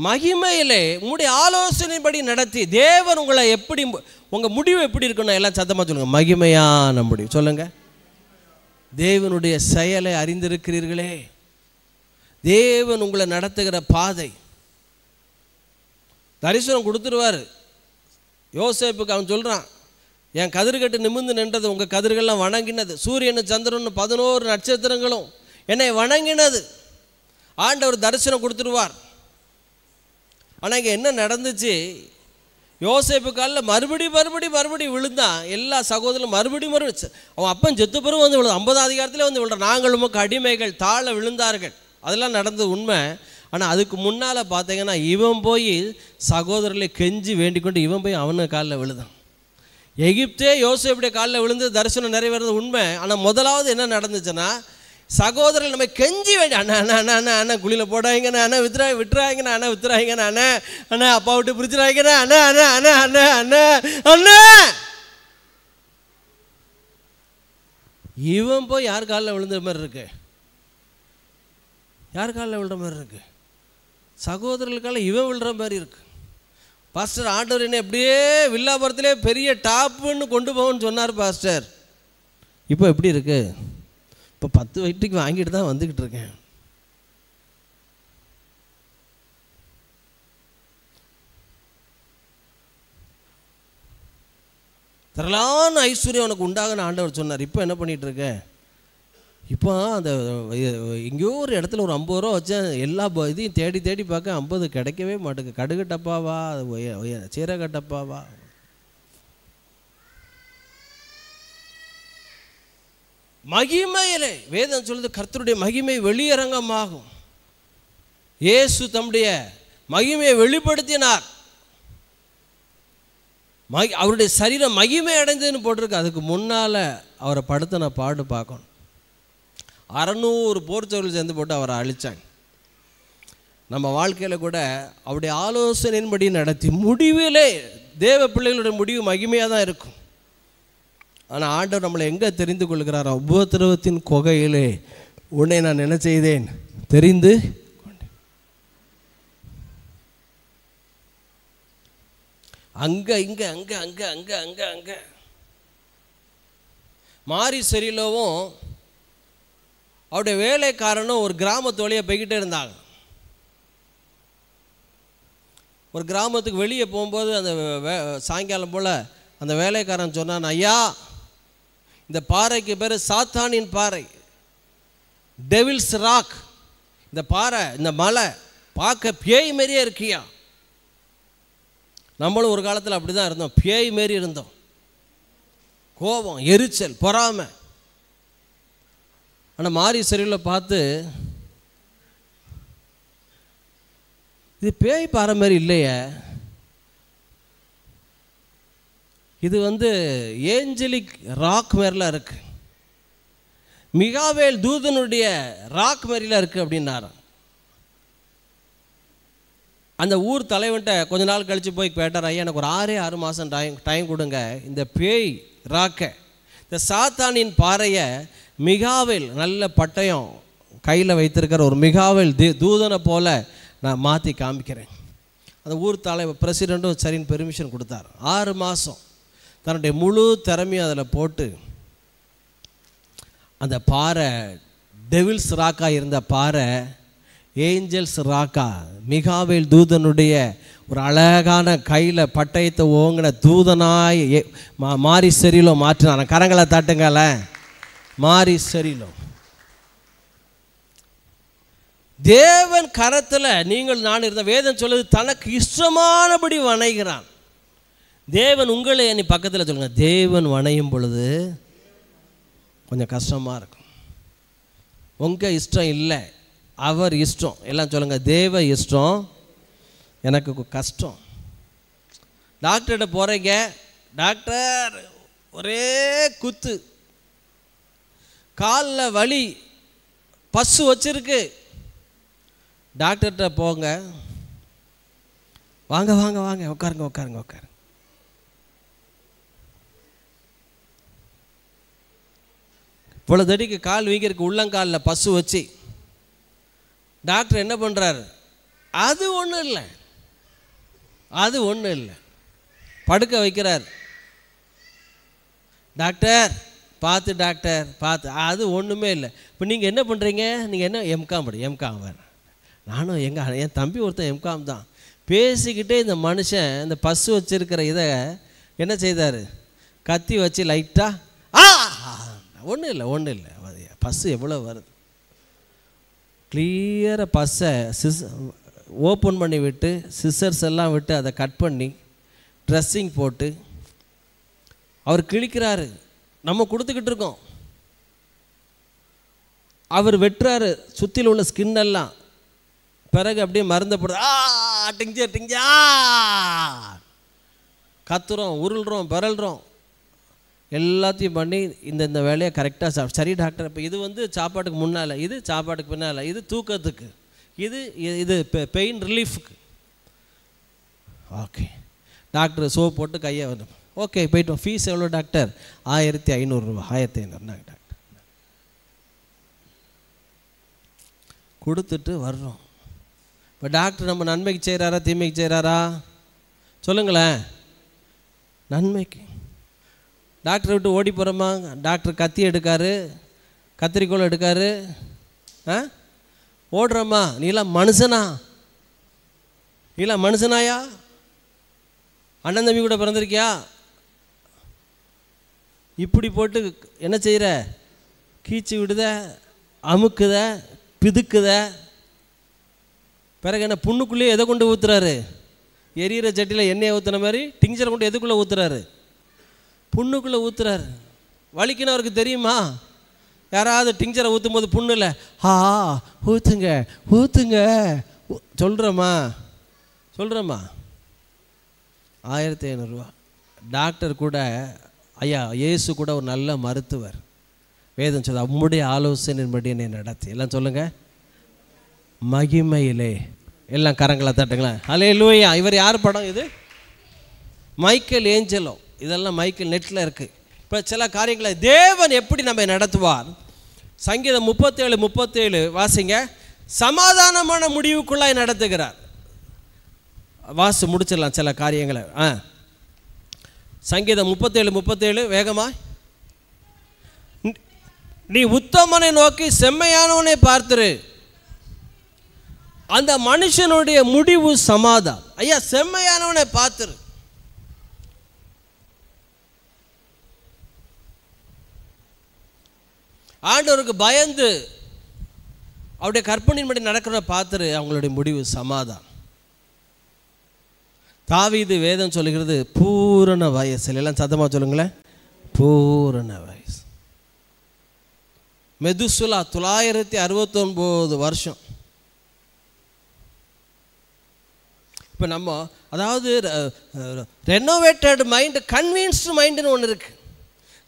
மகிமையிலே உங்களுடைய ஆலோசனைப்படி நடத்தி தேவன் உங்களை எப்படி, உங்கள் முடிவு எப்படி இருக்கணும் எல்லாம் சத்தமாக சொல்லுங்கள். மகிமையான முடிவு சொல்லுங்கள். தேவனுடைய செயலை அறிந்திருக்கிறீர்களே, தேவன் உங்களை நடத்துகிற பாதை. தரிசனம் கொடுத்துருவார் யோசேப்புக்கு. அவன் சொல்கிறான், என் கதிர்கட்டு நிமிர்ந்து நின்றது, உங்கள் கதிர்கள்லாம் வணங்கினது, சூரியனு சந்திரனு 11 நட்சத்திரங்களும் என்னை வணங்கினது. ஆண்டவர் தரிசனம் கொடுத்துருவார். ஆனால் இங்கே என்ன நடந்துச்சு? யோசேப்பு காலில் மறுபடி விழுந்தான். எல்லா சகோதரரும் மறுபடி அவன் அப்பன் செத்து பிறகு வந்து விழுந்தான். 50 அதிகாரத்தில் வந்து விழுறான். நாங்கள் உமக்கு அடிமைகள், தாழ விழுந்தார்கள். அதெல்லாம் நடந்தது உண்மை. ஆனால் அதுக்கு முன்னால் பார்த்தீங்கன்னா இவன் போய் சகோதரர்களை கெஞ்சி வேண்டிக் கொண்டு இவன் போய் அவனு காலில் விழுதான். எகிப்தே யோசேப்புடைய காலில் விழுந்து தரிசனம் நிறைவேறது உண்மை. ஆனால் முதலாவது என்ன நடந்துச்சுன்னா, சகோதரர்கள் நம்ம கெஞ்சி வேண்டி, அண்ணா அண்ணா அண்ணா அண்ணா அண்ணா குழியில் போடாங்கண்ணா, அண்ணா விட்டுறாங்கண்ணா, அண்ணா வித்துறாங்கண்ணா, அண்ணா அண்ணா அப்பா விட்டு பிரிச்சுறாங்கண்ணா, அண்ணா அண்ணா அண்ணா அண்ணா அண்ணா அண்ணா. இவன் போய் யார் காலில் விழுந்த மாதிரி இருக்கு? யார் காலில் விழுற மாதிரி இருக்கு? சகோதரர்களுக்கால இவன் விழுற மாதிரி இருக்கு. பாஸ்டர் ஆண்டவர் என்ன எப்படியே வில்லாபுரத்திலே பெரிய டாப்புன்னு கொண்டு போவோன்னு சொன்னார் பாஸ்டர். இப்போ எப்படி இருக்கு? இப்போ 10 வயிற்றுக்கு வாங்கிட்டு தான் வந்துக்கிட்டு இருக்கேன். திரளான ஐஸ்வர்யம் உனக்கு உண்டாகன்னு ஆண்டவர் சொன்னார். இப்போ என்ன பண்ணிகிட்டு இருக்கேன்? இப்போ அந்த எங்கேயோ ஒரு இடத்துல ஒரு 50 ரூபா வச்சேன், எல்லா இதையும் தேடி தேடி பார்க்க 50 கிடைக்கவே மாட்டேங்குது. கடுகு டப்பாவா, சீரக டப்பாவா? மகிமையிலே வேதம் சொல்லுது, கர்த்தருடைய மகிமை வெளியரங்கமாகும். இயேசு தம்முடைய மகிமையை வெளிப்படுத்தினார். அவருடைய சரீரம் மகிமை அடைந்ததுன்னு போட்டிருக்கு. அதுக்கு முன்னால் அவரை படுத்தின பாடு பார்க்கணும். 600 போர்ச்சவர்கள் சேர்ந்து போட்டு அவரை அழித்தாங்க. நம்ம வாழ்க்கையில் கூட அவருடைய ஆலோசனையின்படி நடத்தி முடிவிலே தேவ பிள்ளைகளுடைய முடிவு மகிமையாக தான் இருக்கும். ஆனால் ஆண்டவர் நம்மளை எங்கே தெரிந்து கொள்கிறாரோ, உபத்திரவத்தின் கொகையிலே உன்னை நான் என்ன செய்தேன் தெரிந்து கொண்டேன். அங்கே இங்கே அங்கே அங்கே அங்கே அங்கே அங்கே. மாரி செரிலோவும் அவருடைய வேலைக்காரனும் ஒரு கிராமத்து வழியாக போய்கிட்டே இருந்தாங்க. ஒரு கிராமத்துக்கு வெளியே போகும்போது அந்த சாயங்காலம் போல் அந்த வேலைக்காரன் சொன்னான், ஐயா இந்த பாறைக்கு பேர் சாத்தானின் பாறை, டெவில்ஸ் ராக். இந்த பாறை, இந்த மலை பார்க்க பேய் மாரியே இருக்கியா. நம்மளும் ஒரு காலத்தில் அப்படி தான் இருந்தோம், பேய் மாரி இருந்தோம். கோபம், எரிச்சல், பொறாமை. ஆனால் மாரி செரிவில் பார்த்து இது பேய் பாறை மாதிரி இல்லையே, இது ஏஞ்சலிக் ராக் மாதிரிலாம் இருக்கு, மிகாவேல் தூதனுடைய ராக் மாதிரிலாம் இருக்கு அப்படின்னாராம். அந்த ஊர் தலைவன்ட்ட கொஞ்ச நாள் கழித்து போய் கேட்டார், ஐயா எனக்கு ஒரு 6 மாதம் டைம் கொடுங்க, இந்த பேய் ராக்கை, இந்த சாத்தானின் பாறையை மிகாவேல் நல்ல பட்டயம் கையில் வைத்திருக்கிற ஒரு மிகாவேல் தூதனை போல் நான் மாற்றி காமிக்கிறேன். அந்த ஊர் தலைவர் பிரசிடெண்ட்டும் சரின்னு பெர்மிஷன் கொடுத்தார். 6 மாதம் தன்னுடைய முழு திறமையும் அதில் போட்டு அந்த பாறை டெவில்ஸ் ராக்கா இருந்த பாறை ஏஞ்சல்ஸ் ராக்கா, மிகாவேல் தூதனுடைய ஒரு அழகான கையில் பட்டயத்தை ஓங்கின தூதனாய் மாரி செரிலோ மாற்றினார். கரங்களை தட்டுங்கள. மாரி செரிலோ தேவன் கரத்தில் நீங்கள் நான் இருந்த வேதம் சொல்லுது, தனக்கு இஷ்டமானபடி வணைகிறான். தேவன் உங்களை நீ பக்கத்தில் சொல்லுங்கள், தேவன் வணையும் பொழுது கொஞ்சம் கஷ்டமாக இருக்கும். உங்கள் இஷ்டம் இல்லை, அவர் இஷ்டம். எல்லாம் சொல்லுங்கள், தேவ இஷ்டம், எனக்கு கஷ்டம். டாக்டர்கிட்ட போகிறீங்க, டாக்டர் ஒரே குத்து, காலில் வலி, பசு வச்சிருக்கு. டாக்டர்கிட்ட போங்க, வாங்க வாங்க வாங்க, உட்காருங்க உட்காருங்க உட்காருங்க. இவ்வளோ தடிக்கு கால் வீங்கிருக்கு, உள்ளங்காலில் பசு வச்சு டாக்டர் என்ன பண்ணுறாரு, அது ஒன்றும் இல்லை, அது ஒன்றும் இல்லை, படுக்க வைக்கிறார். டாக்டர் பார்த்து, டாக்டர் பார்த்து, அது ஒன்றுமே இல்லை. இப்போ நீங்கள் என்ன பண்ணுறீங்க, நீங்கள் என்ன எம்காம் வேறு, நானும் என் தம்பி ஒருத்தன் எம்காம் தான். பேசிக்கிட்டே இந்த மனுஷன் இந்த பசு வச்சுருக்கிற இதை என்ன செய்தார், கத்தி வச்சு லைட்டாக, ஒன்றும் இல்லை ஒன்றும் இல்லை, பசு எவ்வளோ வருது, கிளியராக பஸ்ஸை ஓப்பன் பண்ணி விட்டு சிசர்ஸ் எல்லாம் விட்டு அதை கட் பண்ணி ட்ரெஸ்ஸிங் போட்டு அவர் கிழிக்கிறாரு. நம்ம கொடுத்துக்கிட்டு இருக்கோம், அவர் வெட்டுறாரு சுற்றியில் உள்ள ஸ்கின் எல்லாம். பிறகு அப்படியே மருந்த போடுறது, டிஞ்சா கத்துறோம், உருள்றோம், பிறல்றோம், எல்லாத்தையும் பண்ணி இந்த வேலையை கரெக்டாக சரி டாக்டர். இப்போ இது சாப்பாட்டுக்கு முன்னால், இது சாப்பாட்டுக்கு பின்னால், இது தூக்கத்துக்கு, இது பெயின் ரிலீஃபுக்கு. ஓகே டாக்டர் சோப் போட்டு கையை ஓகே போயிட்டோம். ஃபீஸ் எவ்வளோ டாக்டர், 1500 ரூபா. 1500 டாக்டர் கொடுத்துட்டு வர்றோம். இப்போ டாக்டர் நம்ம நன்மைக்கு செய்கிறாரா தீமைக்கு செய்கிறாரா சொல்லுங்களேன்? நன்மைக்கு. டாக்டரை விட்டு ஓடி போகிறோமா? டாக்டர் கத்தி எடுக்காரு, கத்திரிக்கோள் எடுக்காரு, ஓடுறோமா? நீலாம் மனுஷனா? நீலாம் மனுஷனாயா? அண்ணன் தம்பி கூட பிறந்திருக்கியா? இப்படி போட்டு என்ன செய்கிற, கீச்சு விடுத, அமுக்குத, பிதுக்குத. பிறகு என்ன, புண்ணுக்குள்ளேயே எதை கொண்டு ஊற்றுறாரு? எரியிற சட்டியில் எண்ணெயை ஊற்றுன மாதிரி டிங்சரை கொண்டு எதுக்குள்ளே ஊற்றுறாரு? புண்ணுக்குள்ளே ஊற்றுறாரு. வலிக்குன்னு அவருக்கு தெரியுமா? யாராவது டிங்சரை ஊற்றும் போது புண்ணு இல்லை, ஊற்றுங்க ஊற்றுங்க சொல்கிறோமா? 1500 ரூபா. டாக்டர் கூட, ஐயா இயேசு கூட ஒரு நல்ல மருத்துவர். வேதம் சொல்ல, உம்முடைய ஆலோசனையின்படி என்னை நடத்தி. எல்லாம் சொல்லுங்கள், மகிமையிலே. எல்லாம் கரங்களை தட்டுங்களேன். ஹல்லேலூயா. இவர் யார் படம் இது? Michael Angelo. இதெல்லாம் மைக்கேல் நெட்டில் இருக்குது. இப்போ சில காரியங்களை தேவன் எப்படி நம்ம நடத்துவார்? சங்கீதம் 37:37 வாசிங்க. சமாதானமான முடிவுக்குள்ளாய் நடத்துகிறார். வாசி முடிச்சிடலாம் சில காரியங்களை. சங்கீதம் 37:37 வேகமா. நீ உத்தமனை நோக்கி செம்மையானவனை பார்த்துரு, அந்த மனுஷனுடைய முடிவு சமாதானம். ஐயா, செம்மையானவனை பார்த்துரு. ஆண்டவருக்கு பயந்து அவருடைய கற்பனையின்படி நடக்கிறத பார்த்துரு, அவங்களுடைய முடிவு சமாதானம். தாவீது வேதம் சொல்லுகிறது பூரண வயசில், எல்லாம் சத்தமாக சொல்லுங்களேன், பூரண வயசு. மெதுசுலா 969 வருஷம். இப்போ நம்ம அதாவது ரெனோவேட்டட் மைண்டு, கன்வின்ஸ்டு மைண்டுன்னு ஒன்று இருக்கு.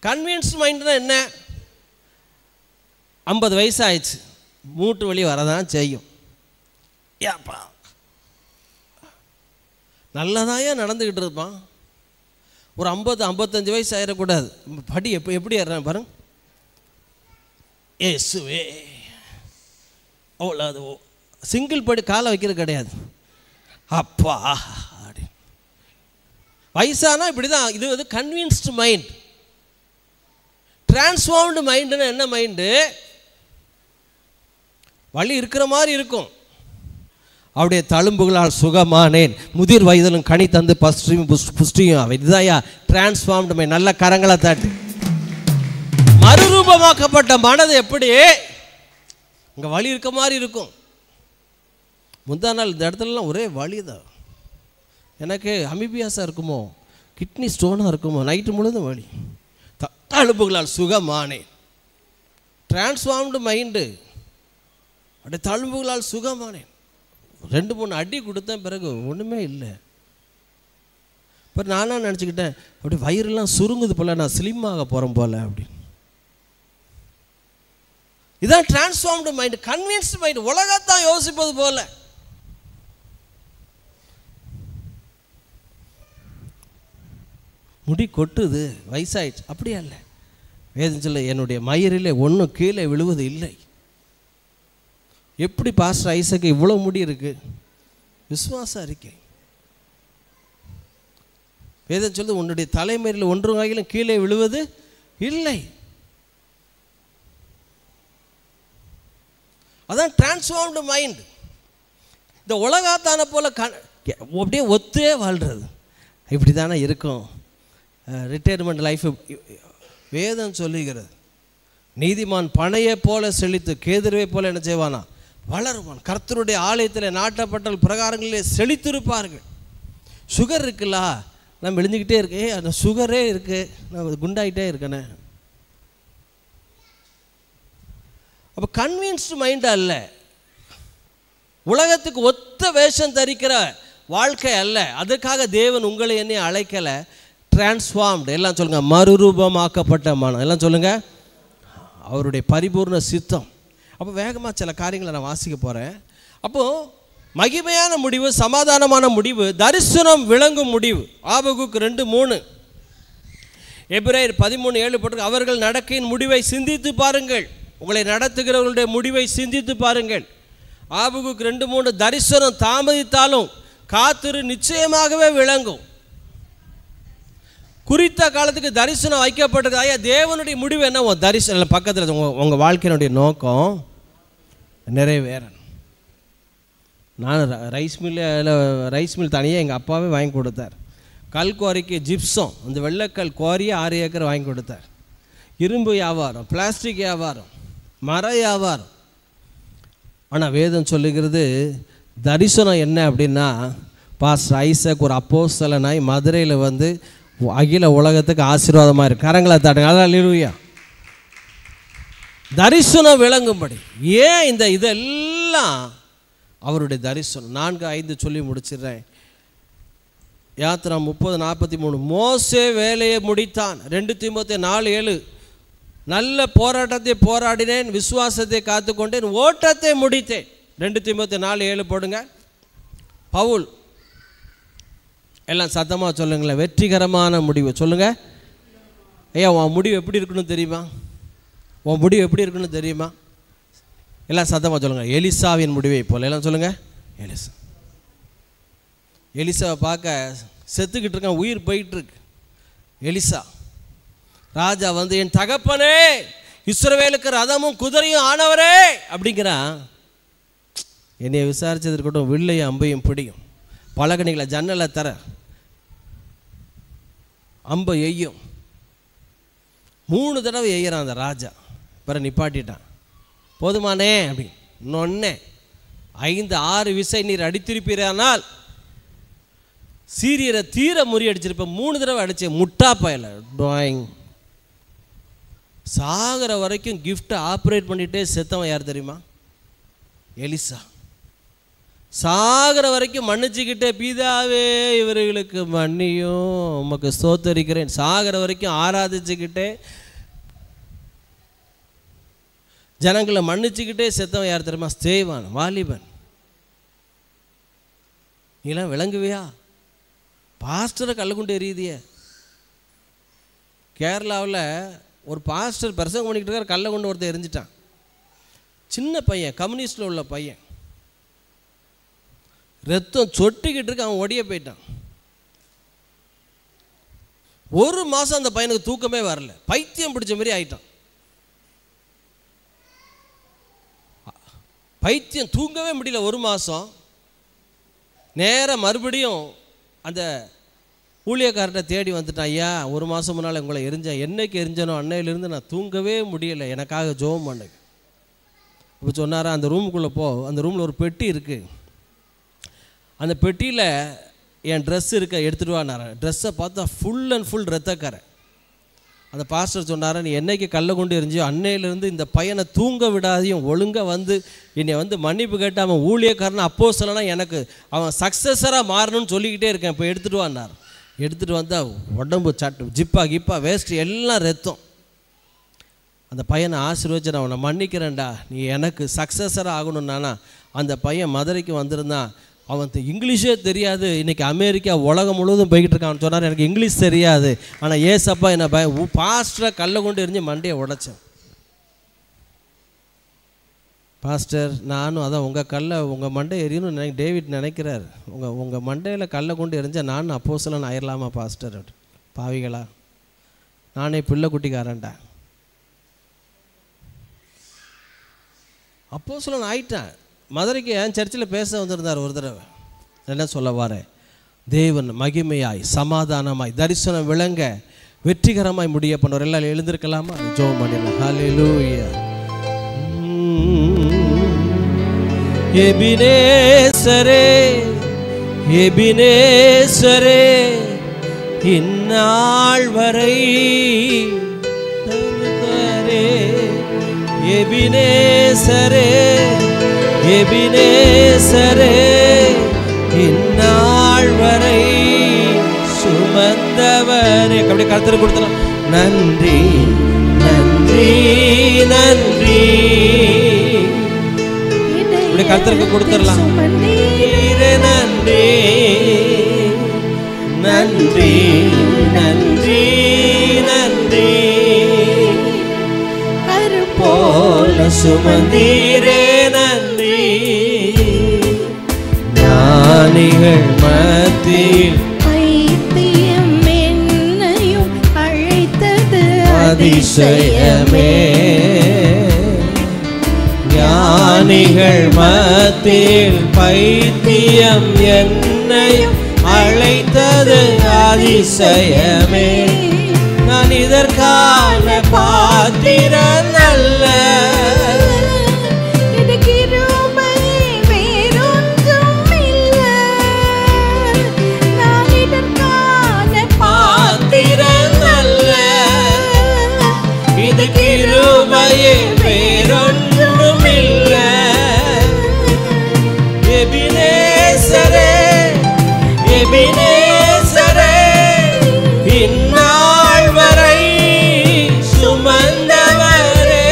கன்வின்ஸ்டு மைண்டுனா என்ன? 50 வயசு ஆயிடுச்சு, மூட்டு வலி வரதான் செய்யும். ஏப்பா நல்லதாயா நடந்துக்கிட்டு இருப்பான். ஒரு 50-55 வயசு ஆயிடக்கூடாது. படி எப்படி ஏறான் பாருங்க. ஏசுவே அவ்வளோ, அது சிங்கிள் படி காலை வைக்கிறது கிடையாது. அப்பா அப்படி வயசானா இப்படி தான். இது வந்து கன்வின்ஸ்டு மைண்ட். டிரான்ஸ்ஃபார்ம்டு மைண்டுன்னா என்ன மைண்டு? வலி இருக்கிற மாதிரி இருக்கும். அவருடைய தழும்புகளால் சுகமானேன், முதிர் வயதிலும் கனி தந்து புஷ்டியும். இதுதாயா டிரான்ஸ்ஃபார்ம்டு மைண்ட். நல்ல கரங்களை தாட்டி. மறுரூபமாக்கப்பட்ட மனது எப்படி? இங்கே வலி இருக்க மாதிரி இருக்கும். முந்தா நாள் இந்த இடத்துலலாம் ஒரே வலி தான். எனக்கு அமிபியாஸாக இருக்குமோ, கிட்னி ஸ்டோனாக இருக்குமோ, நைட்டு முழுதும் வலி. தழும்புகளால் சுகமானேன். Transformed mind. அப்படியே தழும்புகளால் சுகமானேன். 2-3 அடி கொடுத்தேன், பிறகு ஒன்றுமே இல்லை. இப்போ நானாக நினச்சிக்கிட்டேன், அப்படி வயிறுலாம் சுருங்குது போல், நான் ஸ்லிம் ஆக போகிறேன் போல் அப்படின்னு. இதான் டிரான்ஸ்ஃபார்ம்டு மைண்டு, கன்வின்ஸ்டு மைண்டு. உலகத்தான் யோசிப்பது போல. முடி கொட்டுது, வயசாயிடுச்சு, அப்படியா இல்லை. வேதம் சொல்ல, என்னுடைய மயிரிலே ஒன்றும் கீழே விழுவது இல்லை. எப்படி பாஸ்டர் ஐசக்கு இவ்வளோ முடி இருக்கு? விசுவாசம் அறிக்கை. வேதம் சொல்லுது, உன்னுடைய தலைமையில் ஒன்று வகையிலும் கீழே விழுவது இல்லை. அதான் டிரான்ஸ்ஃபார்ம்டு மைண்ட். இந்த உலகத்தான போல அப்படியே ஒத்தே வாழ்கிறது இப்படி தானே இருக்கும். ரிட்டையர்மெண்ட் லைஃப் வேதம் சொல்லுகிறது, நீதிமான் பனையை போல செழித்து கேதுருவை போல என்ன செய்வானா வளருவான். கர்த்தருடைய ஆலயத்தில் நாட்டப்பட்ட பிரகாரங்களிலே செழித்திருப்பார்கள். சுகர் இருக்குல்ல, நம்ம எழுந்துக்கிட்டே இருக்கு, அந்த சுகரே இருக்குது, நம்ம குண்டாயிட்டே இருக்கனே. அப்போ கன்வின்ஸ்டு மைண்ட் அல்ல, உலகத்துக்கு ஒத்த வேஷம் தரிக்கிற வாழ்க்கை அல்ல. அதுக்காக தேவன் உங்களை என்னை அழைக்கலை. டிரான்ஸ்ஃபார்ம்டு, எல்லாம் சொல்லுங்கள், மறுரூபமாக்கப்பட்ட மனம். எல்லாம் சொல்லுங்கள், அவருடைய பரிபூர்ண சித்தம். அப்போ வேகமாக சில காரியங்களை நான் வாசிக்க போகிறேன். அப்போது மகிமையான முடிவு, சமாதானமான முடிவு, தரிசனம் விளங்கும் முடிவு. ஆபகுக்கு 2:3, எபிரேயர் 13:7 போட்டு, அவர்கள் நடக்கையின் முடிவை சிந்தித்து பாருங்கள், உங்களை நடத்துகிறவர்களுடைய முடிவை சிந்தித்து பாருங்கள். ஆபகுக்கு 2:3, தரிசனம் தாமதித்தாலும் காத்திரு, நிச்சயமாகவே விளங்கும். குறித்த காலத்துக்கு தரிசனம் வைக்கப்பட்டிருக்கு. ஐயா, தேவனுடைய முடிவு என்ன? உங்கள் தரிசனம் பக்கத்தில் உங்கள் வாழ்க்கையினுடைய நோக்கம் நிறைவேறணும். நான் ரைஸ் மில் தனியாக எங்கள் அப்பாவே வாங்கி கொடுத்தார். கல் குவாரிக்கு ஜிப்சம், அந்த வெள்ளைக்கல் குவாரியை 6 ஏக்கர் வாங்கி கொடுத்தார். இரும்பு வியாபாரம், பிளாஸ்டிக் வியாபாரம், மர வியாபாரம். ஆனால் வேதம் சொல்லுகிறது தரிசனம் என்ன அப்படின்னா, பாஸ்டர் ஐசக் ஒரு அப்போஸ்தலனாய் மதுரையில் வந்து அகில உலகத்துக்கு ஆசீர்வாதமாக இருக்கு. கரங்களை தாட்டுங்க. அதான் அல்லேலூயா. தரிசனம் விளங்கும்படி. ஏன் இந்த இதெல்லாம் அவருடைய தரிசனம். 4-5 சொல்லி முடிச்சிடுறேன். யாத்திரா 30:43, மோசே வேலையை முடித்தான். 2 தீமோத்தேயு 4:7, நல்ல போராட்டத்தை போராடினேன், விசுவாசத்தை காத்துக்கொண்டேன், ஓட்டத்தை முடித்தேன். 2 தீமோத்தேயு 4:7 போடுங்க. பவுல், எல்லாம் சத்தமாக சொல்லுங்களேன், வெற்றிகரமான முடிவு சொல்லுங்கள். ஐயா, உன் முடிவு எப்படி இருக்குன்னு தெரியுமா? உன் முடிவு எப்படி இருக்குன்னு தெரியுமா? எல்லாம் சத்தமாக சொல்லுங்கள். எலிசாவின் முடிவை போல். எல்லாம் சொல்லுங்கள். எலிசாவை பார்க்க செத்துக்கிட்டு இருக்கான், உயிர் போயிட்டுருக்கு. எலிசா ராஜா வந்து, என் தகப்பனே இஸ்ரவேலுக்கு ரதமும் குதிரையும் ஆனவரே அப்படிங்கிறான். என்னைய விசாரிச்சது இருக்கட்டும், வில்லையும் அம்பையும் பிடியும், பலகணிகளை ஜன்னலை தர, அம்பை எய்யும். 3 தடவை எய்யறான் அந்த ராஜா. பிற நிப்பாட்டிட்டான். போதுமானே அப்படி இன்னொன்னே 5-6 விசை நீர் அடித்திருப்பீரானால் சீரியரை தீர முறியடிச்சிருப்ப. 3 தடவை அடிச்ச முட்டா பயல ட்ராயிங். சாகிற வரைக்கும் கிஃப்டை ஆப்ரேட் பண்ணிகிட்டே செத்தவன் யார் தெரியுமா? எலிசா. சாகிற வரைக்கும் மன்னிச்சுக்கிட்டே, பிதாவே இவர்களுக்கு மன்னியும், உமக்கு ஸ்தோத்தரிக்கிறேன், சாகிற வரைக்கும் ஆராதிச்சுக்கிட்டே ஜனங்களை மன்னிச்சுக்கிட்டே செத்தவன் யார் தெரியுமா? ஸ்தேவான், வாலிபன். நீலாம் விளங்குவியா? பாஸ்டரை கல்லுக்குண்டு எரியுதிய. கேரளாவில் ஒரு பாஸ்டர் பிரசங்கம் பண்ணிக்கிட்டு இருக்கார், கல்லை கொண்டு ஒருத்தர் எரிஞ்சிட்டான். சின்ன பையன், கம்யூனிஸ்டில் உள்ள பையன், ரத்தம் சொட்டிக்கிட்டு இருக்கு. அவன் ஒடிய போயிட்டான். 1 மாதம் அந்த பையனுக்கு தூக்கமே வரல, பைத்தியம் பிடிச்ச மாதிரி ஆயிட்டான். பைத்தியம், தூங்கவே முடியல 1 மாதம். நேராக மறுபடியும் அந்த ஊழியக்காரர்கிட்ட தேடி வந்துட்டான். ஐயா, 1 மாதம் முன்னால் உங்களை எரிஞ்சேன், என்னைக்கு எரிஞ்சனோ அன்னையிலேருந்து நான் தூங்கவே முடியலை, எனக்காக ஜெபம் பண்ணுங்க. இப்போ சொன்னாரா, அந்த ரூமுக்குள்ளே போ, அந்த ரூமில் ஒரு பெட்டி இருக்குது, அந்த பெட்டியில் என் ட்ரெஸ் இருக்க எடுத்துகிட்டு வானார. ட்ரெஸ்ஸை பார்த்தா ஃபுல் அண்ட் ஃபுல் ரத்தக்கரை. அந்த பாஸ்டர் சொன்னாரா, நீ என்னைக்கு கல்லை கொண்டு எரிஞ்சியோ அன்னையிலேருந்து இந்த பையனை தூங்க விடாதையும் ஒழுங்காக வந்து என்னை வந்து மன்னிப்பு கேட்டு அவன் ஊழியக்காரன் அப்போஸ்தலனா எனக்கு அவன் சக்ஸஸராக மாறணும்னு சொல்லிக்கிட்டே இருக்கேன், இப்போ எடுத்துகிட்டு வானார். எடுத்துகிட்டு வந்தால் உடம்பு சட்டு ஜிப்பா கிப்பா வேஸ்ட்டு எல்லாம் ரத்தம். அந்த பையனை ஆசீர்வதிச்சு, நான் அவனை மன்னிக்கிறேன்டா, நீ எனக்கு சக்ஸஸராக ஆகணும்னானா. அந்த பையன் மதுரைக்கு வந்திருந்தான். அவன் இங்கிலீஷே தெரியாது, இன்றைக்கி அமெரிக்கா உலகம் முழுவதும் போய்கிட்டு இருக்கான். சொன்னார், எனக்கு இங்கிலீஷ் தெரியாது, ஆனால் ஏசப்பா என்ன பாஸ்டரை கல்லை கொண்டு எரிஞ்சு மண்டையை உடைச்சேன். பாஸ்டர், நானும் அதான் உங்கள் கல்லை உங்கள் மண்டை எரியணும்னு டேவிட் நினைக்கிறார். உங்கள் மண்டையில் கல்லை கொண்டு எரிஞ்சால் நானும் அப்போஸ்தலன் ஆயிரலாமா பாஸ்டர்? பாவிகளா, நானே பிள்ளை குட்டிக்காரன்டா. அப்போஸ்தலன் ஆயிட்டான். மதுரைக்கு என் சர்ச்சில் பேச வந்திருந்தார் ஒரு தடவை. என்ன சொல்ல வாரேன், தேவன் மகிமையாய் சமாதானமாய் தரிசனம் விளங்க வெற்றிகரமாய் முடிய பண்ணுவார். எல்லாம் எழுந்திருக்கலாமா? ஜெபம் பண்ணிடலாம். ஹல்லேலூயா. எபினேசரே எபினேசரே இந்நாள் வரை எபினேசரே எபினேசரே இந்நாள் வரை சுமந்தவரே. அப்படியே கர்த்தருக்கு கொடுத்தலாம். நன்றி நன்றி நன்றி. அப்படியே கர்த்தருக்கு கொடுத்துடலாம். நன்றி நன்றி நன்றி நன்றி. போல சுமந்தீரே நன்றி. ஞானிகள் மத்தியில் பைத்தியம் என்னையும் அழைத்தது அதிசயமே. ஞானிகள் மத்தியில் பைத்தியம் என்னையும் அழைத்தது அதிசயமே. நான் இதற்கான பாத்திரன் அல்ல, இது கிருபை வேறொன்றும் இல்லை. நான் இதற்கான பாத்திரன் அல்ல, இது கிருபையே வேறொன்றும் இல்லை. எபினேசரே எபினேசரே இந்நாள் வரை சுமந்தவரே.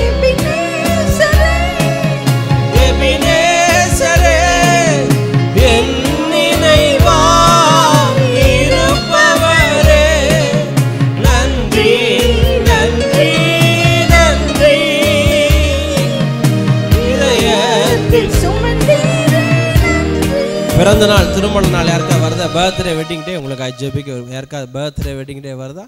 எபினேசரே எபினேசரே என் நினைவாய் இருப்பவரே. நன்றி நன்றி நன்றி. இதயத்தில் சுமந்தீரே. பிறந்த நாள் திருமண நாள் யாருக்கா வருது? யாருக்காவது பர்த்டே வெட்டிங் டே உங்களுக்கு ஜெபிக்க யாருக்காவது பர்த்டே வெட்டிங் டே வருதா?